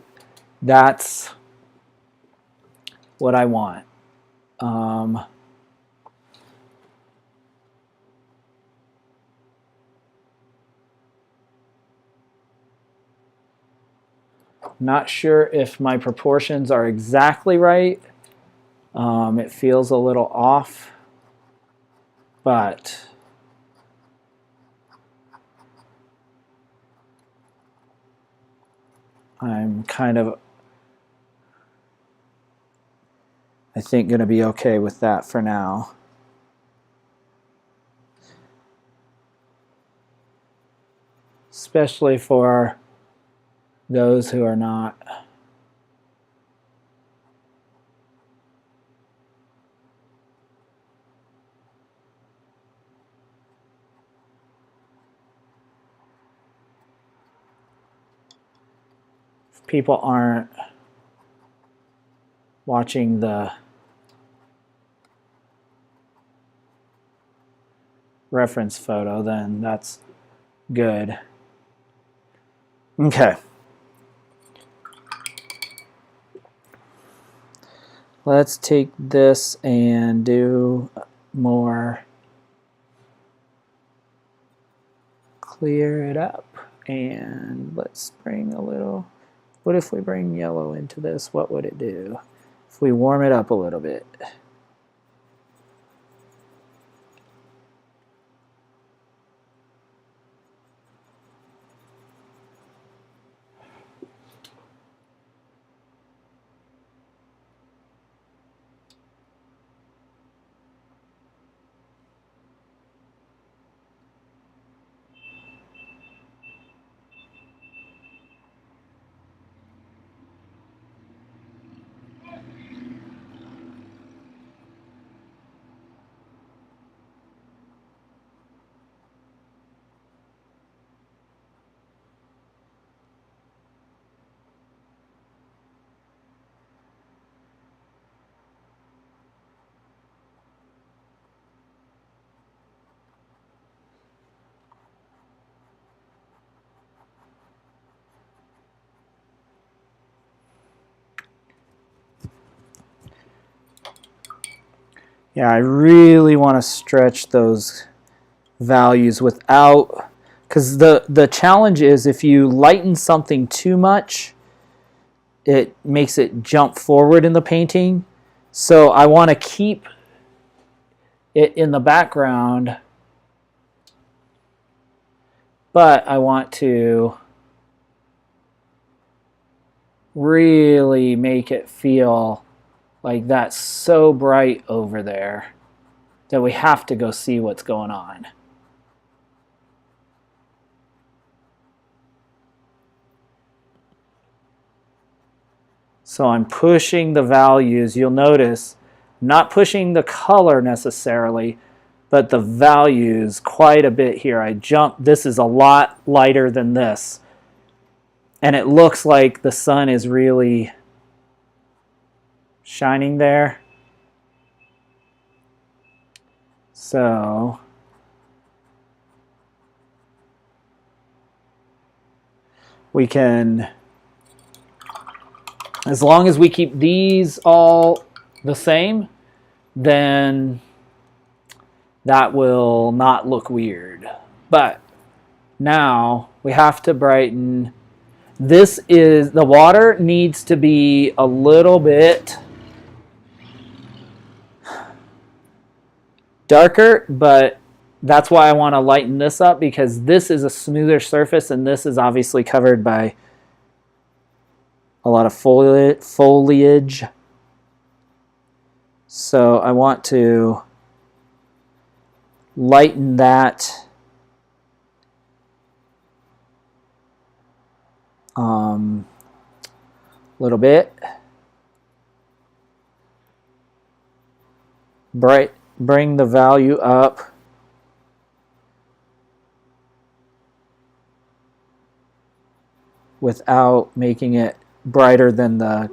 that's what I want. Not sure if my proportions are exactly right. It feels a little off, but I'm kind of, I think, going to be okay with that for now. Especially for those who are not people aren't watching the reference photo, then that's good. Okay. Let's take this and do more. Clear it up, and let's bring a little. What if we bring yellow into this? What would it do if we warm it up a little bit? Yeah, I really want to stretch those values without, because the challenge is if you lighten something too much, it makes it jump forward in the painting. So I want to keep it in the background, but I want to really make it feel like that's so bright over there that we have to go see what's going on. So I'm pushing the values. You'll notice I'm not pushing the color necessarily, but the values quite a bit here. I jumped. This is a lot lighter than this. And it looks like the sun is really shining there. So we can, as long as we keep these all the same, then that will not look weird. But now we have to brighten. This is, the water needs to be a little bit darker, but that's why I want to lighten this up, because this is a smoother surface and this is obviously covered by a lot of foliage. So I want to lighten that a little bit. Bring the value up. Without making it brighter than the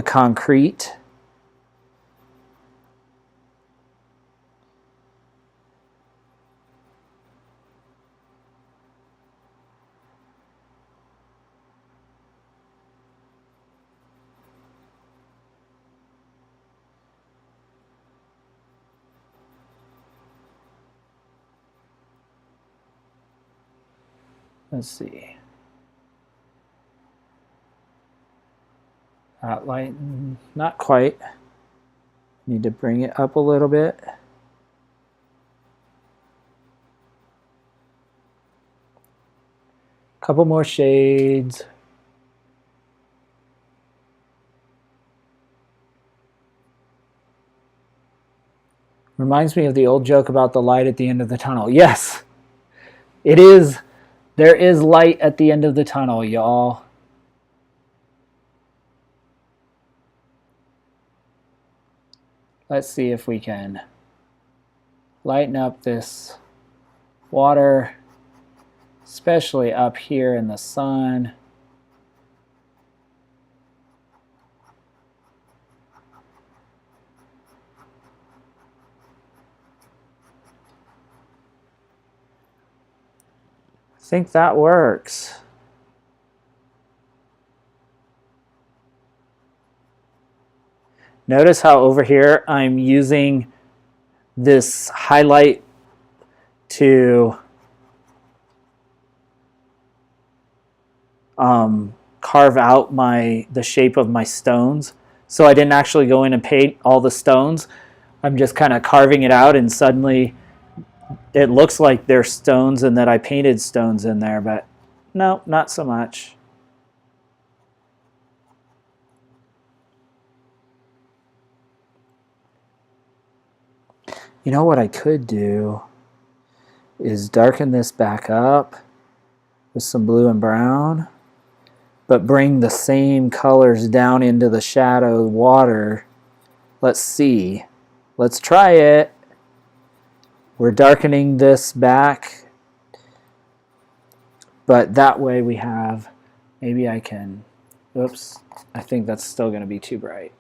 concrete. Let's see. That light, not quite. Need to bring it up a little bit. Couple more shades. Reminds me of the old joke about the light at the end of the tunnel. Yes, it is. There is light at the end of the tunnel, y'all. Let's see if we can lighten up this water, especially up here in the sun. I think that works. Notice how over here I'm using this highlight to carve out the shape of my stones. So I didn't actually go in and paint all the stones. I'm just kind of carving it out, and suddenly it looks like they're stones and that I painted stones in there, but no, not so much. You know what I could do is darken this back up with some blue and brown, but bring the same colors down into the shadow water. Let's see. Let's try it. We're darkening this back, but that way we have, maybe I can, oops, I think that's still going to be too bright.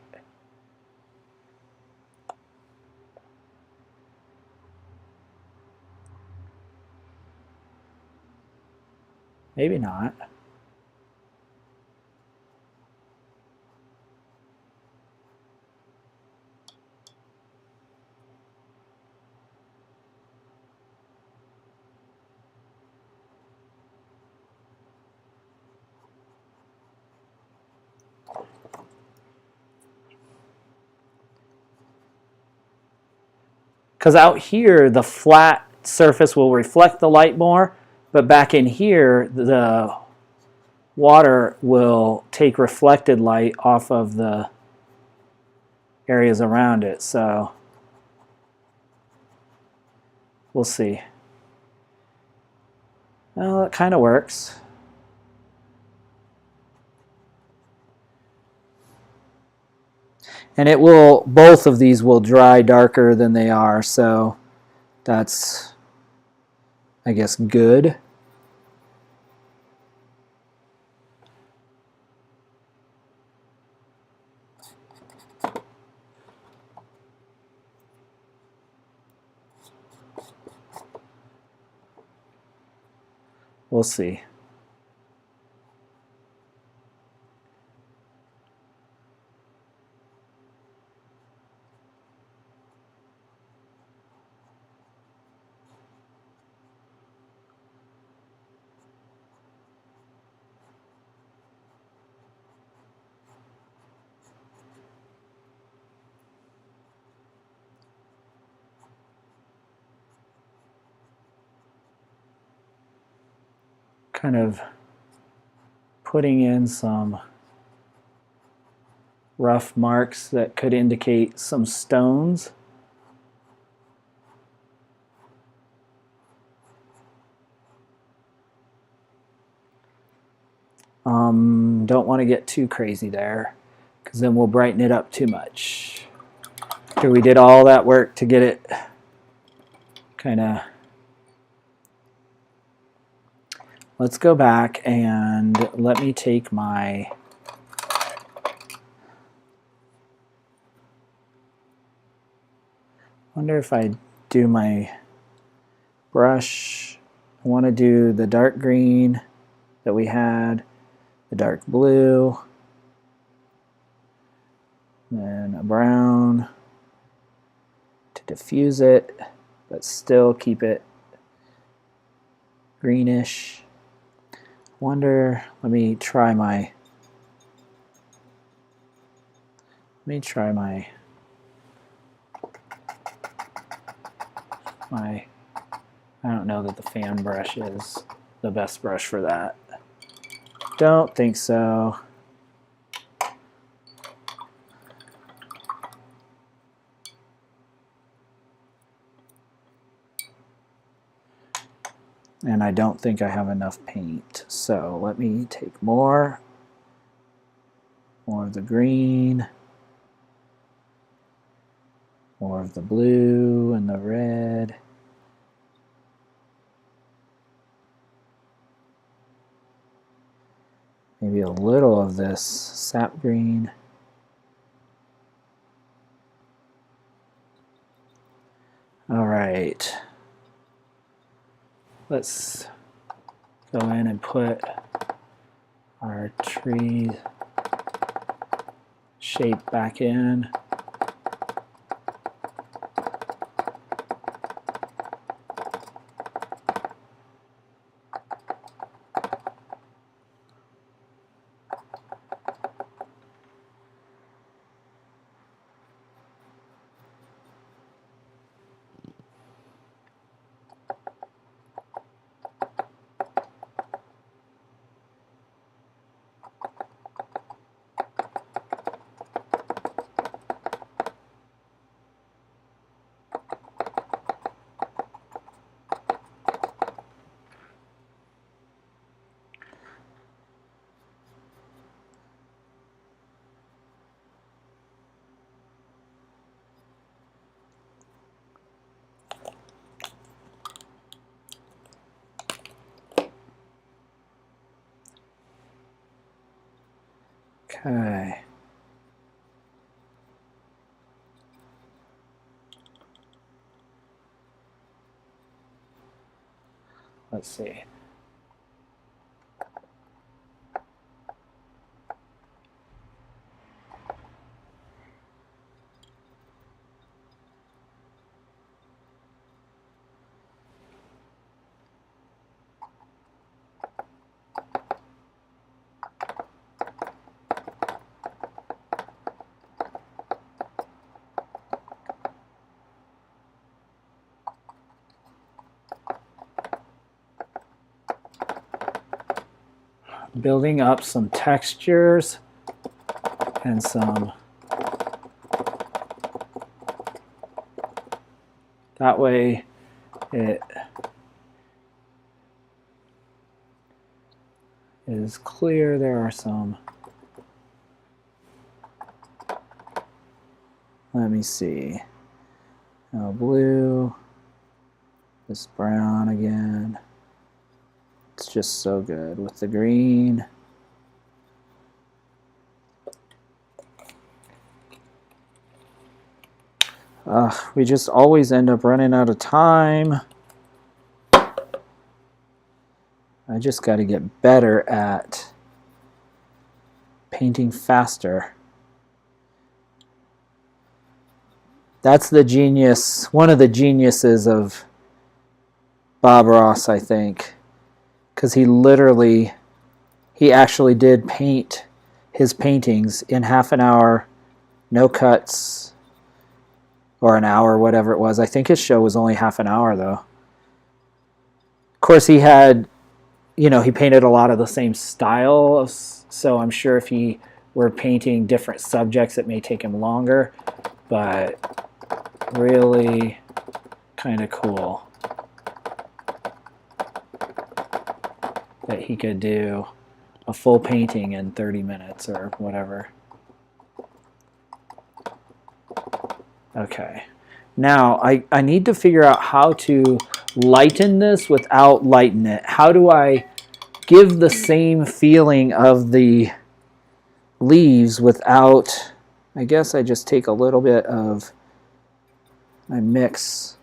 Maybe not. Because out here, the flat surface will reflect the light more, but back in here, the water will take reflected light off of the areas around it. So we'll see. Well, it kind of works. And it will, both of these will dry darker than they are, so that's, I guess, good. We'll see. kind of putting in some rough marks that could indicate some stones. Don't want to get too crazy there, because then we'll brighten it up too much. After we did all that work to get it kind of... Let's go back and let me take my... wonder if I do my brush. I want to do the dark green that we had, the dark blue, then a brown to diffuse it, but still keep it greenish. Wonder, let me try my I don't know that the fan brush is the best brush for that. Don't think so. And I don't think I have enough paint. So let me take more of the green, more of the blue and the red. Maybe a little of this sap green. All right. Let's go in and put our tree shape back in. Okay. Let's see. Building up some textures and some, that way it is clear. There are some, let me see, now blue, this brown again. It's just so good with the green. We just always end up running out of time. I just got to get better at painting faster. That's the genius, one of the geniuses of Bob Ross, I think. Because he actually did paint his paintings in half an hour, no cuts, or an hour, whatever it was. I think his show was only half an hour, though. Of course, he had he painted a lot of the same styles, so I'm sure if he were painting different subjects, it may take him longer, but really kind of cool that he could do a full painting in 30 minutes or whatever. Okay, now I need to figure out how to lighten this without lighten it. How do I give the same feeling of the leaves without, I guess I just take a little bit of, I mix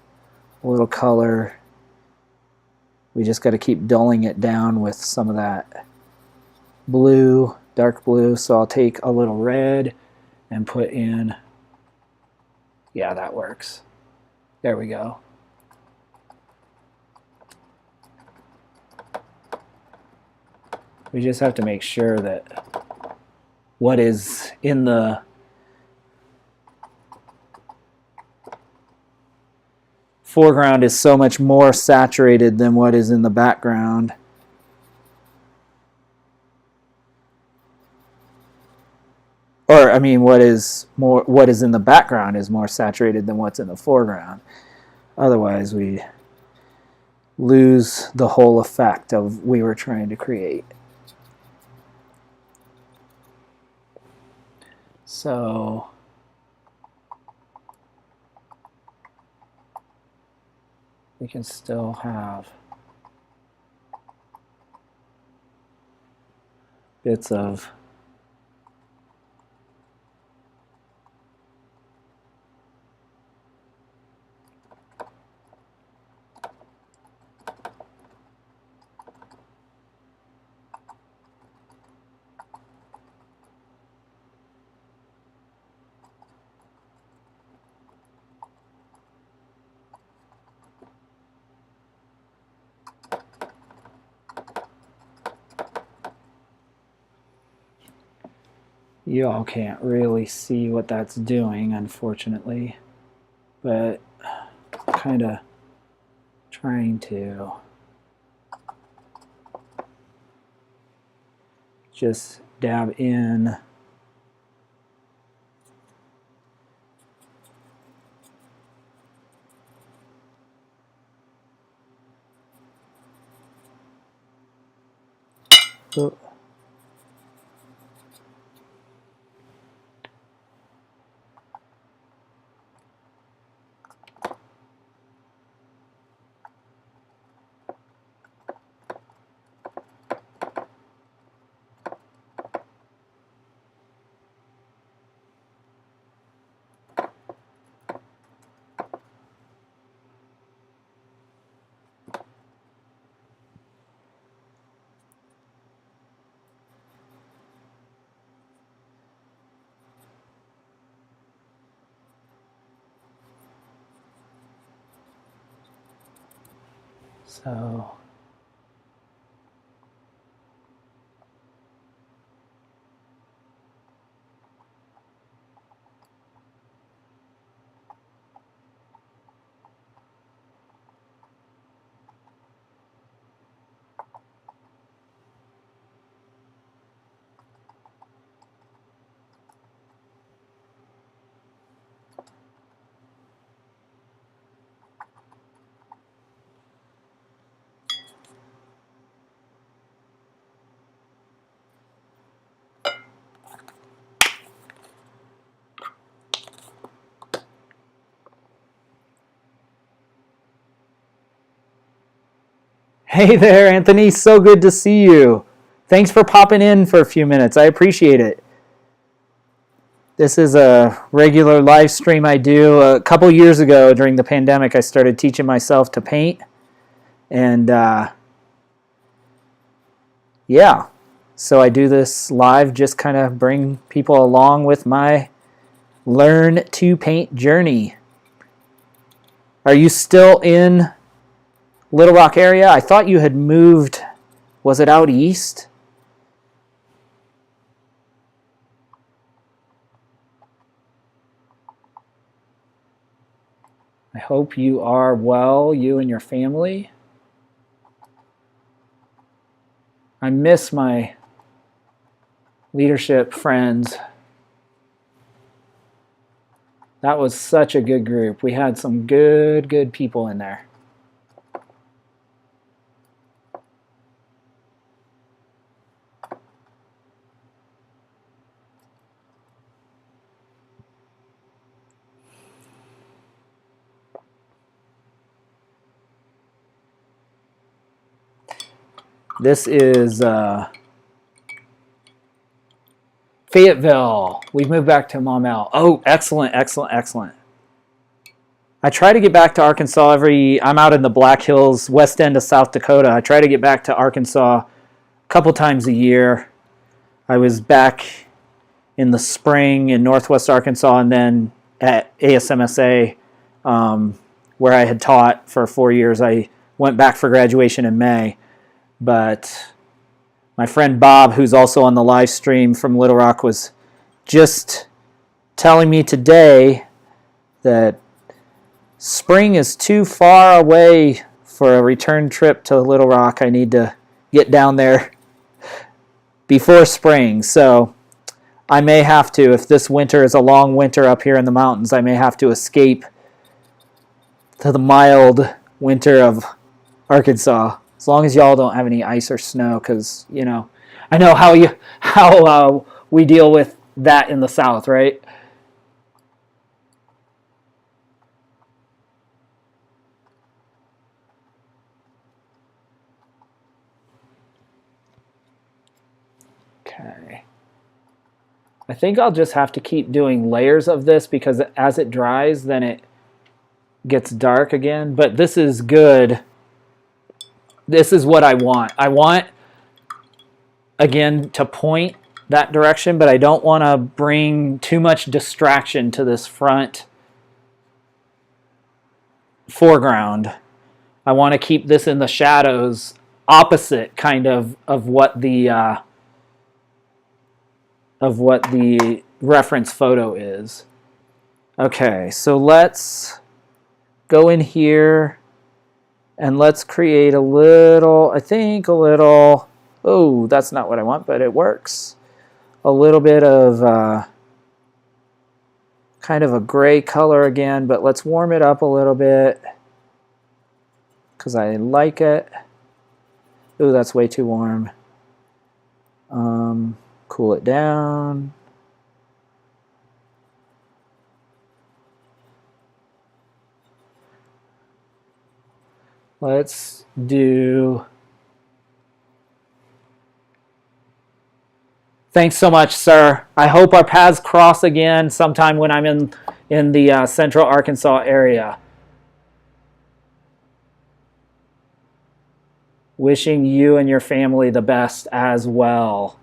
a little color. We just got to keep dulling it down with some of that blue, dark blue. So I'll take a little red and put in, yeah, that works. There we go. We just have to make sure that what is in the foreground is so much more saturated than what is in the background. Or, I mean, what is in the background is more saturated than what's in the foreground. Otherwise, we lose the whole effect of we were trying to create. So we can still have bits of you all can't really see what that's doing, unfortunately, but kind of trying to just dab in oh. So hey there, Anthony. So good to see you. Thanks for popping in for a few minutes. I appreciate it. This is a regular live stream I do. A couple years ago during the pandemic, I started teaching myself to paint. And yeah, so I do this live, just kind of bring people along with my learn to paint journey. Are you still in Little Rock area? I thought you had moved. Was it out east? I hope you are well, you and your family. I miss my leadership friends. That was such a good group. We had some good people in there. This is Fayetteville. We've moved back to Maumelle. Oh, excellent. I try to get back to Arkansas I'm out in the Black Hills, west end of South Dakota. I try to get back to Arkansas a couple times a year. I was back in the spring in northwest Arkansas and then at ASMSA, where I had taught for 4 years. I went back for graduation in May. But my friend Bob, who's also on the live stream from Little Rock, was just telling me today that spring is too far away for a return trip to Little Rock. I need to get down there before spring. So I may have to, if this winter is a long winter up here in the mountains, I may have to escape to the mild winter of Arkansas. As long as y'all don't have any ice or snow, because, you know, I know how we deal with that in the South, right? Okay. I think I'll just have to keep doing layers of this because as it dries, then it gets dark again. But this is good. This is what I want. I want, again, to point that direction, but I don't want to bring too much distraction to this front foreground. I want to keep this in the shadows, opposite kind of what the reference photo is. Okay, so let's go in here. And let's create a little, oh, that's not what I want, but it works. A little bit of kind of a gray color again, but let's warm it up a little bit because I like it. Ooh, that's way too warm. Cool it down. Let's do... Thanks so much, sir. I hope our paths cross again sometime when I'm in the central Arkansas area. Wishing you and your family the best as well.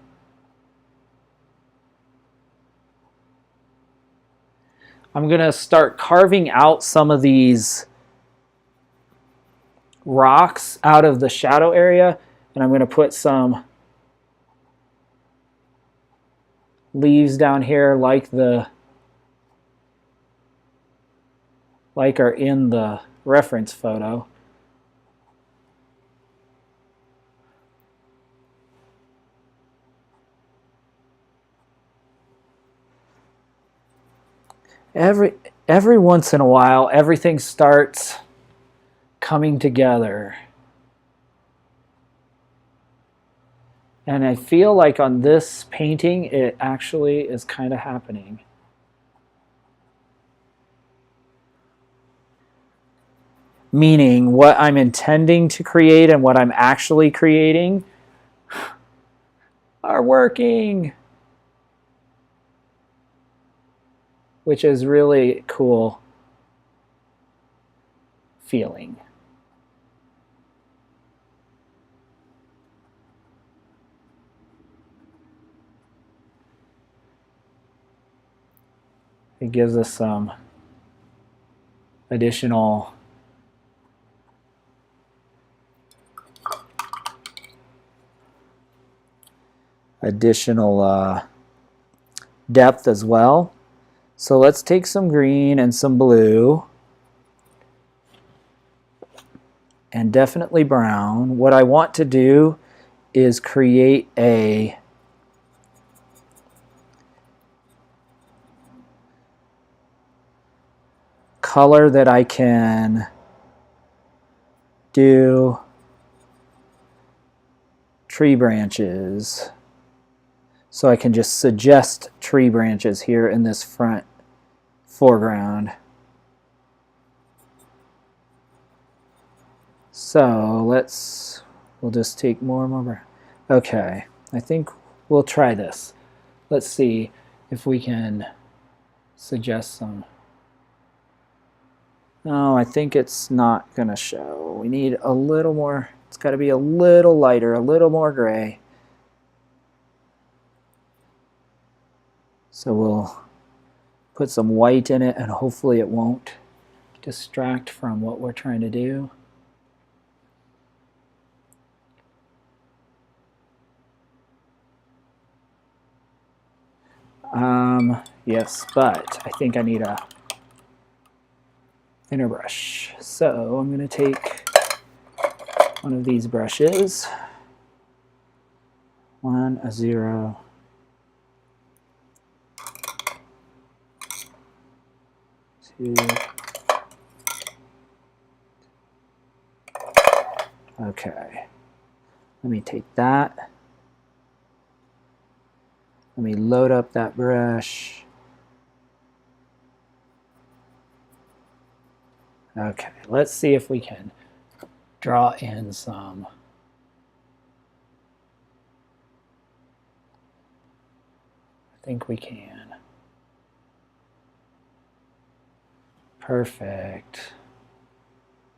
I'm going to start carving out some of these rocks out of the shadow area, and I'm going to put some leaves down here like are in the reference photo. Every once in a while, everything starts coming together. And I feel like on this painting, it actually is kind of happening. Meaning what I'm intending to create and what I'm actually creating are working. Which is really cool feeling. It gives us some additional depth as well. So let's take some green and some blue and definitely brown. What I want to do is create a color that I can do tree branches. So I can just suggest tree branches here in this front foreground. So we'll just take more and more. Okay, I think we'll try this. Let's see if we can suggest some. No, I think it's not gonna show. We need a little more, it's gotta be a little lighter, a little more gray. So we'll put some white in it and hopefully it won't distract from what we're trying to do. Yes, but I think I need a thinner brush. So I'm going to take one of these brushes, 1, a 0, two. Okay, let me take that. Let me load up that brush. Okay, let's see if we can draw in some. I think we can. Perfect.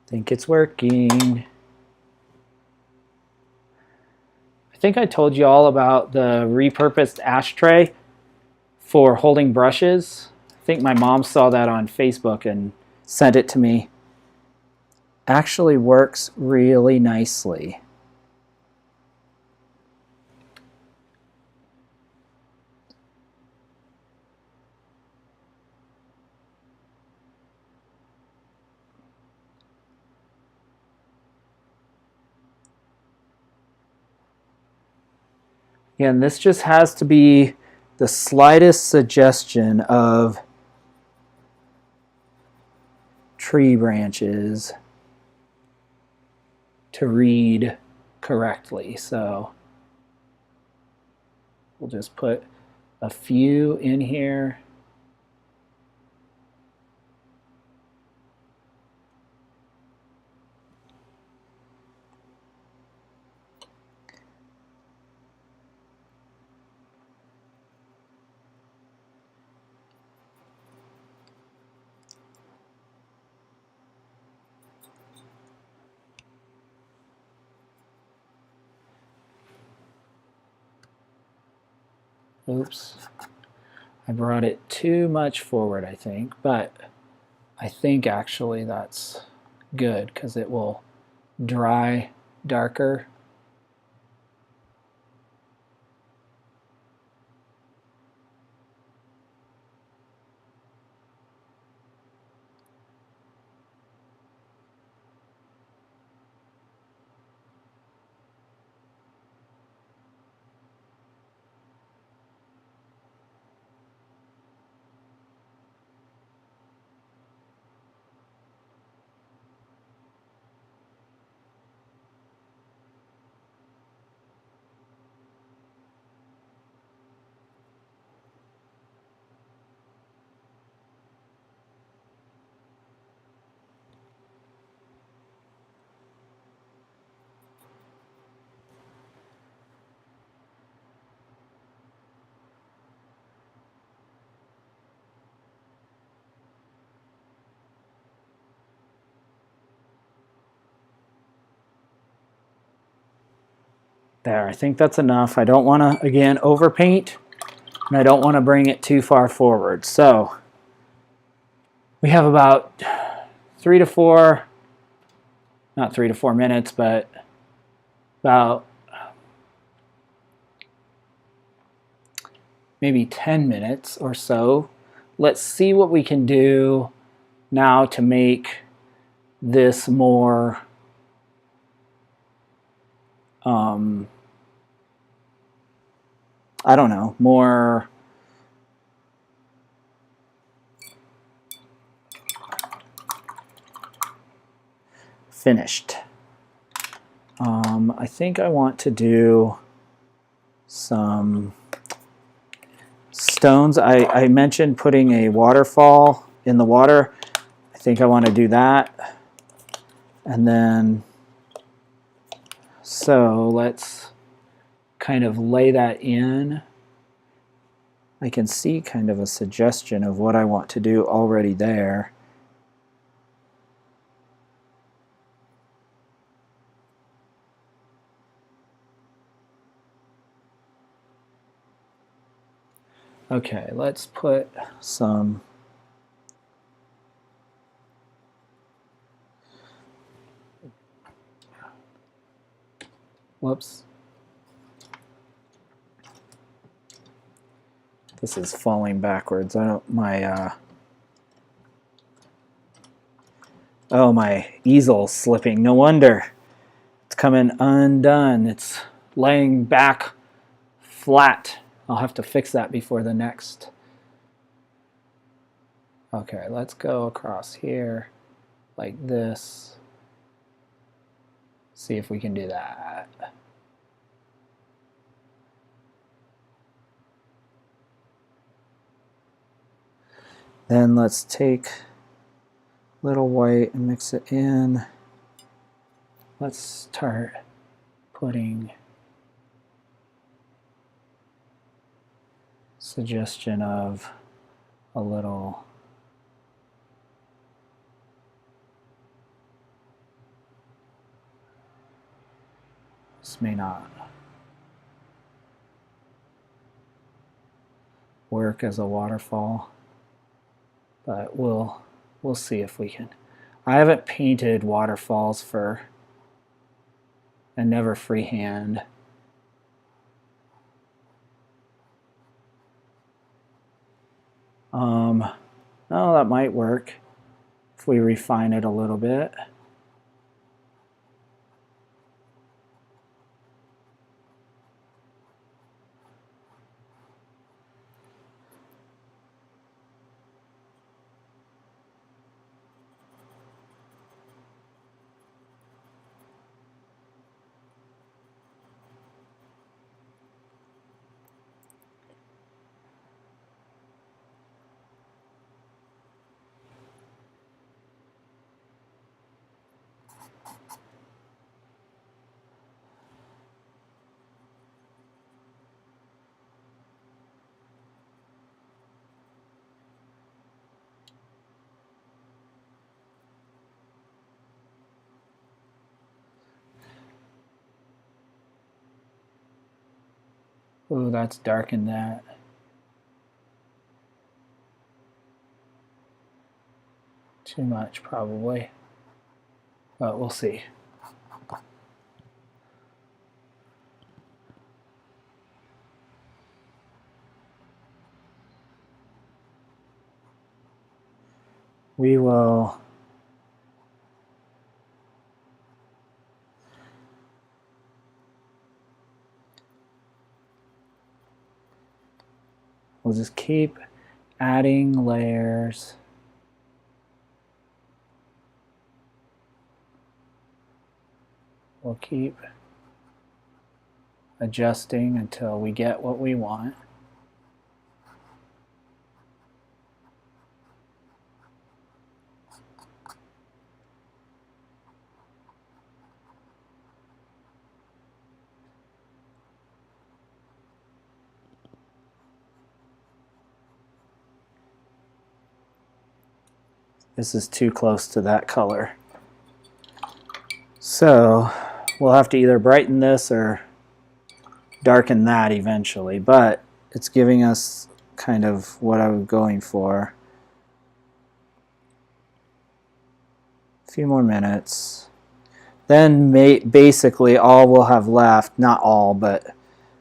I think it's working. I think I told you all about the repurposed ashtray for holding brushes. I think my mom saw that on Facebook and sent it to me. Actually works really nicely. Again, this just has to be the slightest suggestion of tree branches to read correctly. So we'll just put a few in here. Oops, I brought it too much forward, I think, but I think actually that's good because it will dry darker. There, I think that's enough. I don't want to, again, overpaint, and I don't want to bring it too far forward. So we have about 3 to 4, not 3 to 4 minutes, but about maybe 10 minutes or so. Let's see what we can do now to make this more I don't know, more finished. I think I want to do some stones. I mentioned putting a waterfall in the water. I think I want to do that. And then, so let's kind of lay that in. I can see kind of a suggestion of what I want to do already there. Okay, let's put some whoops. This is falling backwards. I don't oh, my easel's slipping. No wonder. It's coming undone. It's laying back flat. I'll have to fix that before the next. Okay, let's go across here like this. See if we can do that. Then let's take a little white and mix it in. Let's start putting suggestion of a little this may not work as a waterfall, but we'll see if we can. I haven't painted waterfalls and never freehand. Oh, that might work if we refine it a little bit. Ooh, that's darkened that. Too much, probably. But we'll see. We will just keep adding layers. We'll keep adjusting until we get what we want. This is too close to that color. So we'll have to either brighten this or darken that eventually, but it's giving us kind of what I was going for. A few more minutes. Then basically all we'll have left, not all, but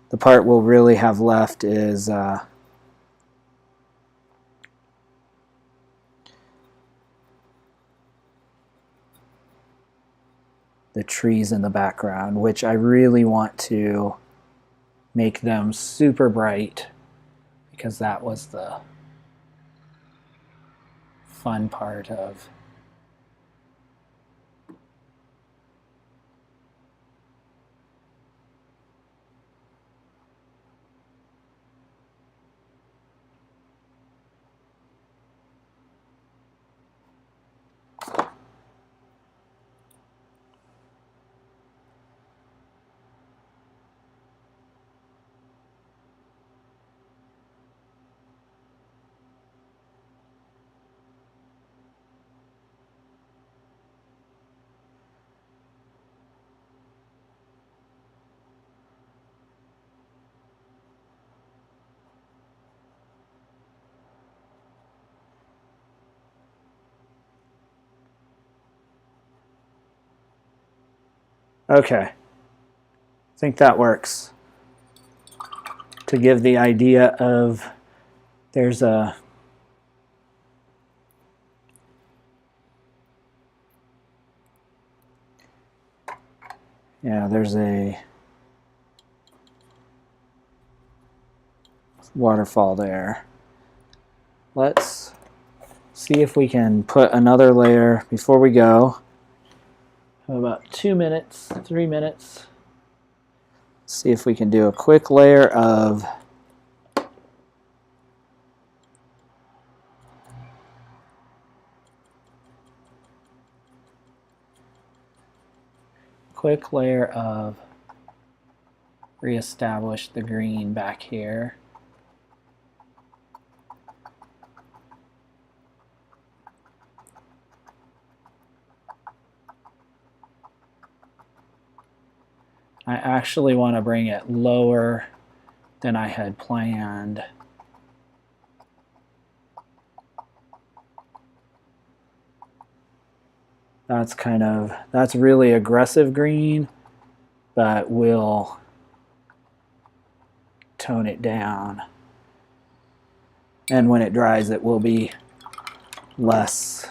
the part we'll really have left is the trees in the background, which I really want to make them super bright, because that was the fun part of okay. I think that works to give the idea of there's a there's a waterfall there. Let's see if we can put another layer before we go. About 2 minutes, 3 minutes. See if we can do a quick layer of reestablish the green back here. I actually want to bring it lower than I had planned. That's really aggressive green, but we'll tone it down. And when it dries, it will be less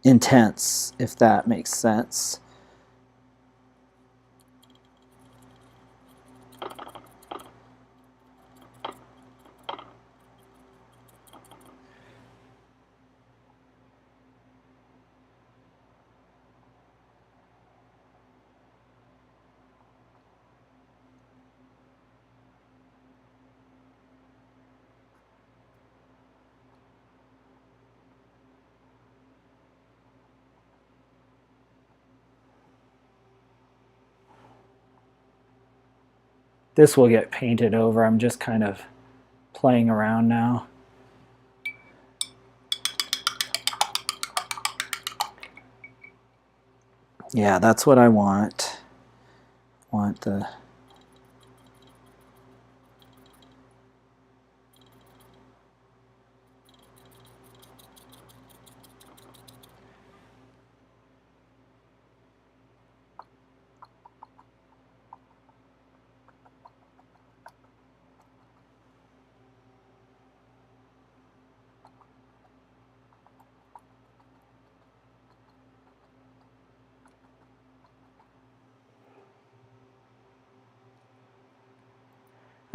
intense, if that makes sense. This will get painted over. I'm just kind of playing around now. Yeah, that's what I want. Want the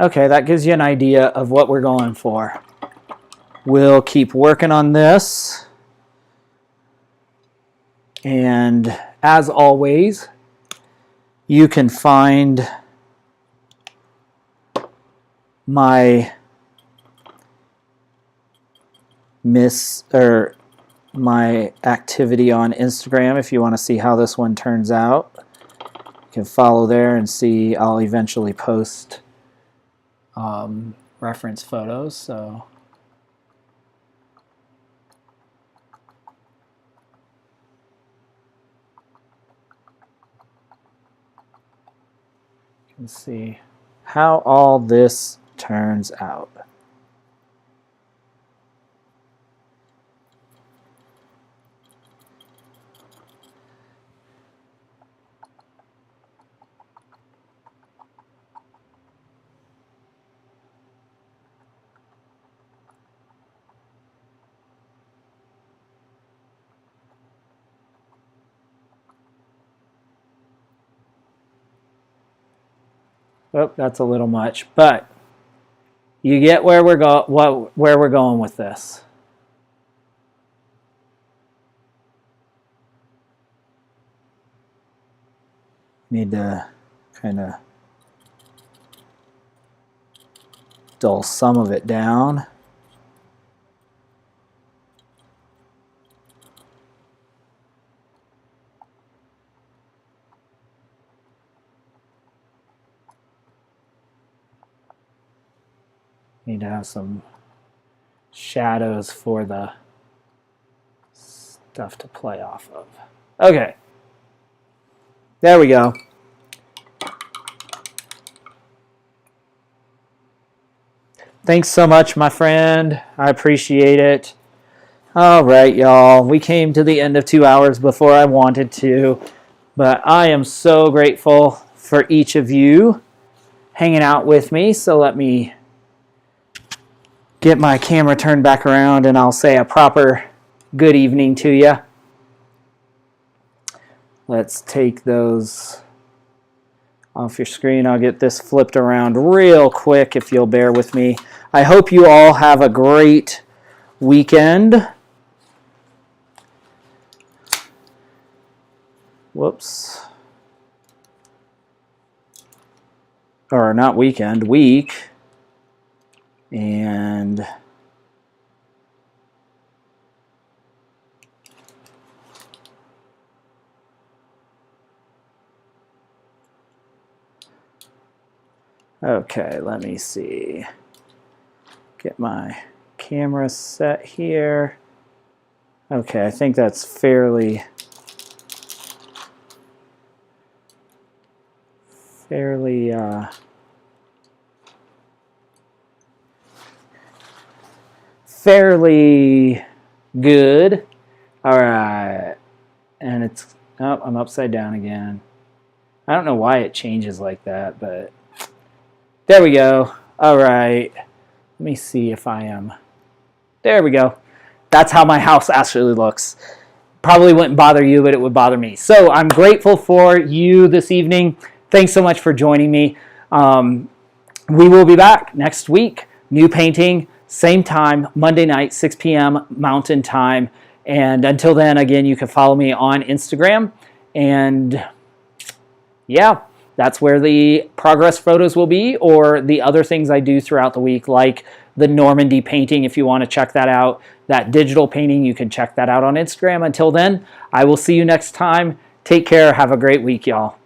Okay, that gives you an idea of what we're going for. We'll keep working on this. And as always, you can find my my activity on Instagram if you want to see how this one turns out. You can follow there and see. I'll eventually post reference photos. So you can see how all this turns out. Oh, that's a little much, but you get where we're going with this. Need to kind of dull some of it down. Need to have some shadows for the stuff to play off of. Okay. There we go. Thanks so much, my friend. I appreciate it. All right, y'all. We came to the end of 2 hours before I wanted to, but I am so grateful for each of you hanging out with me. So let me get my camera turned back around and I'll say a proper good evening to you. Let's take those off your screen. I'll get this flipped around real quick if you'll bear with me. I hope you all have a great weekend. Whoops. Or not weekend, week. And okay, let me see. Get my camera set here. Okay, I think that's fairly good. All right, and it's, oh, I'm upside down again. I don't know why it changes like that, but there we go. All right, let me see if I am, there we go. That's how my house actually looks. Probably wouldn't bother you, but it would bother me. So I'm grateful for you this evening. Thanks so much for joining me. We will be back next week. New painting, same time, Monday night, 6 p.m. Mountain Time. And until then, again, you can follow me on Instagram. And yeah, that's where the progress photos will be, or the other things I do throughout the week, like the Normandy painting, if you want to check that out. That digital painting, you can check that out on Instagram. Until then, I will see you next time. Take care. Have a great week, y'all.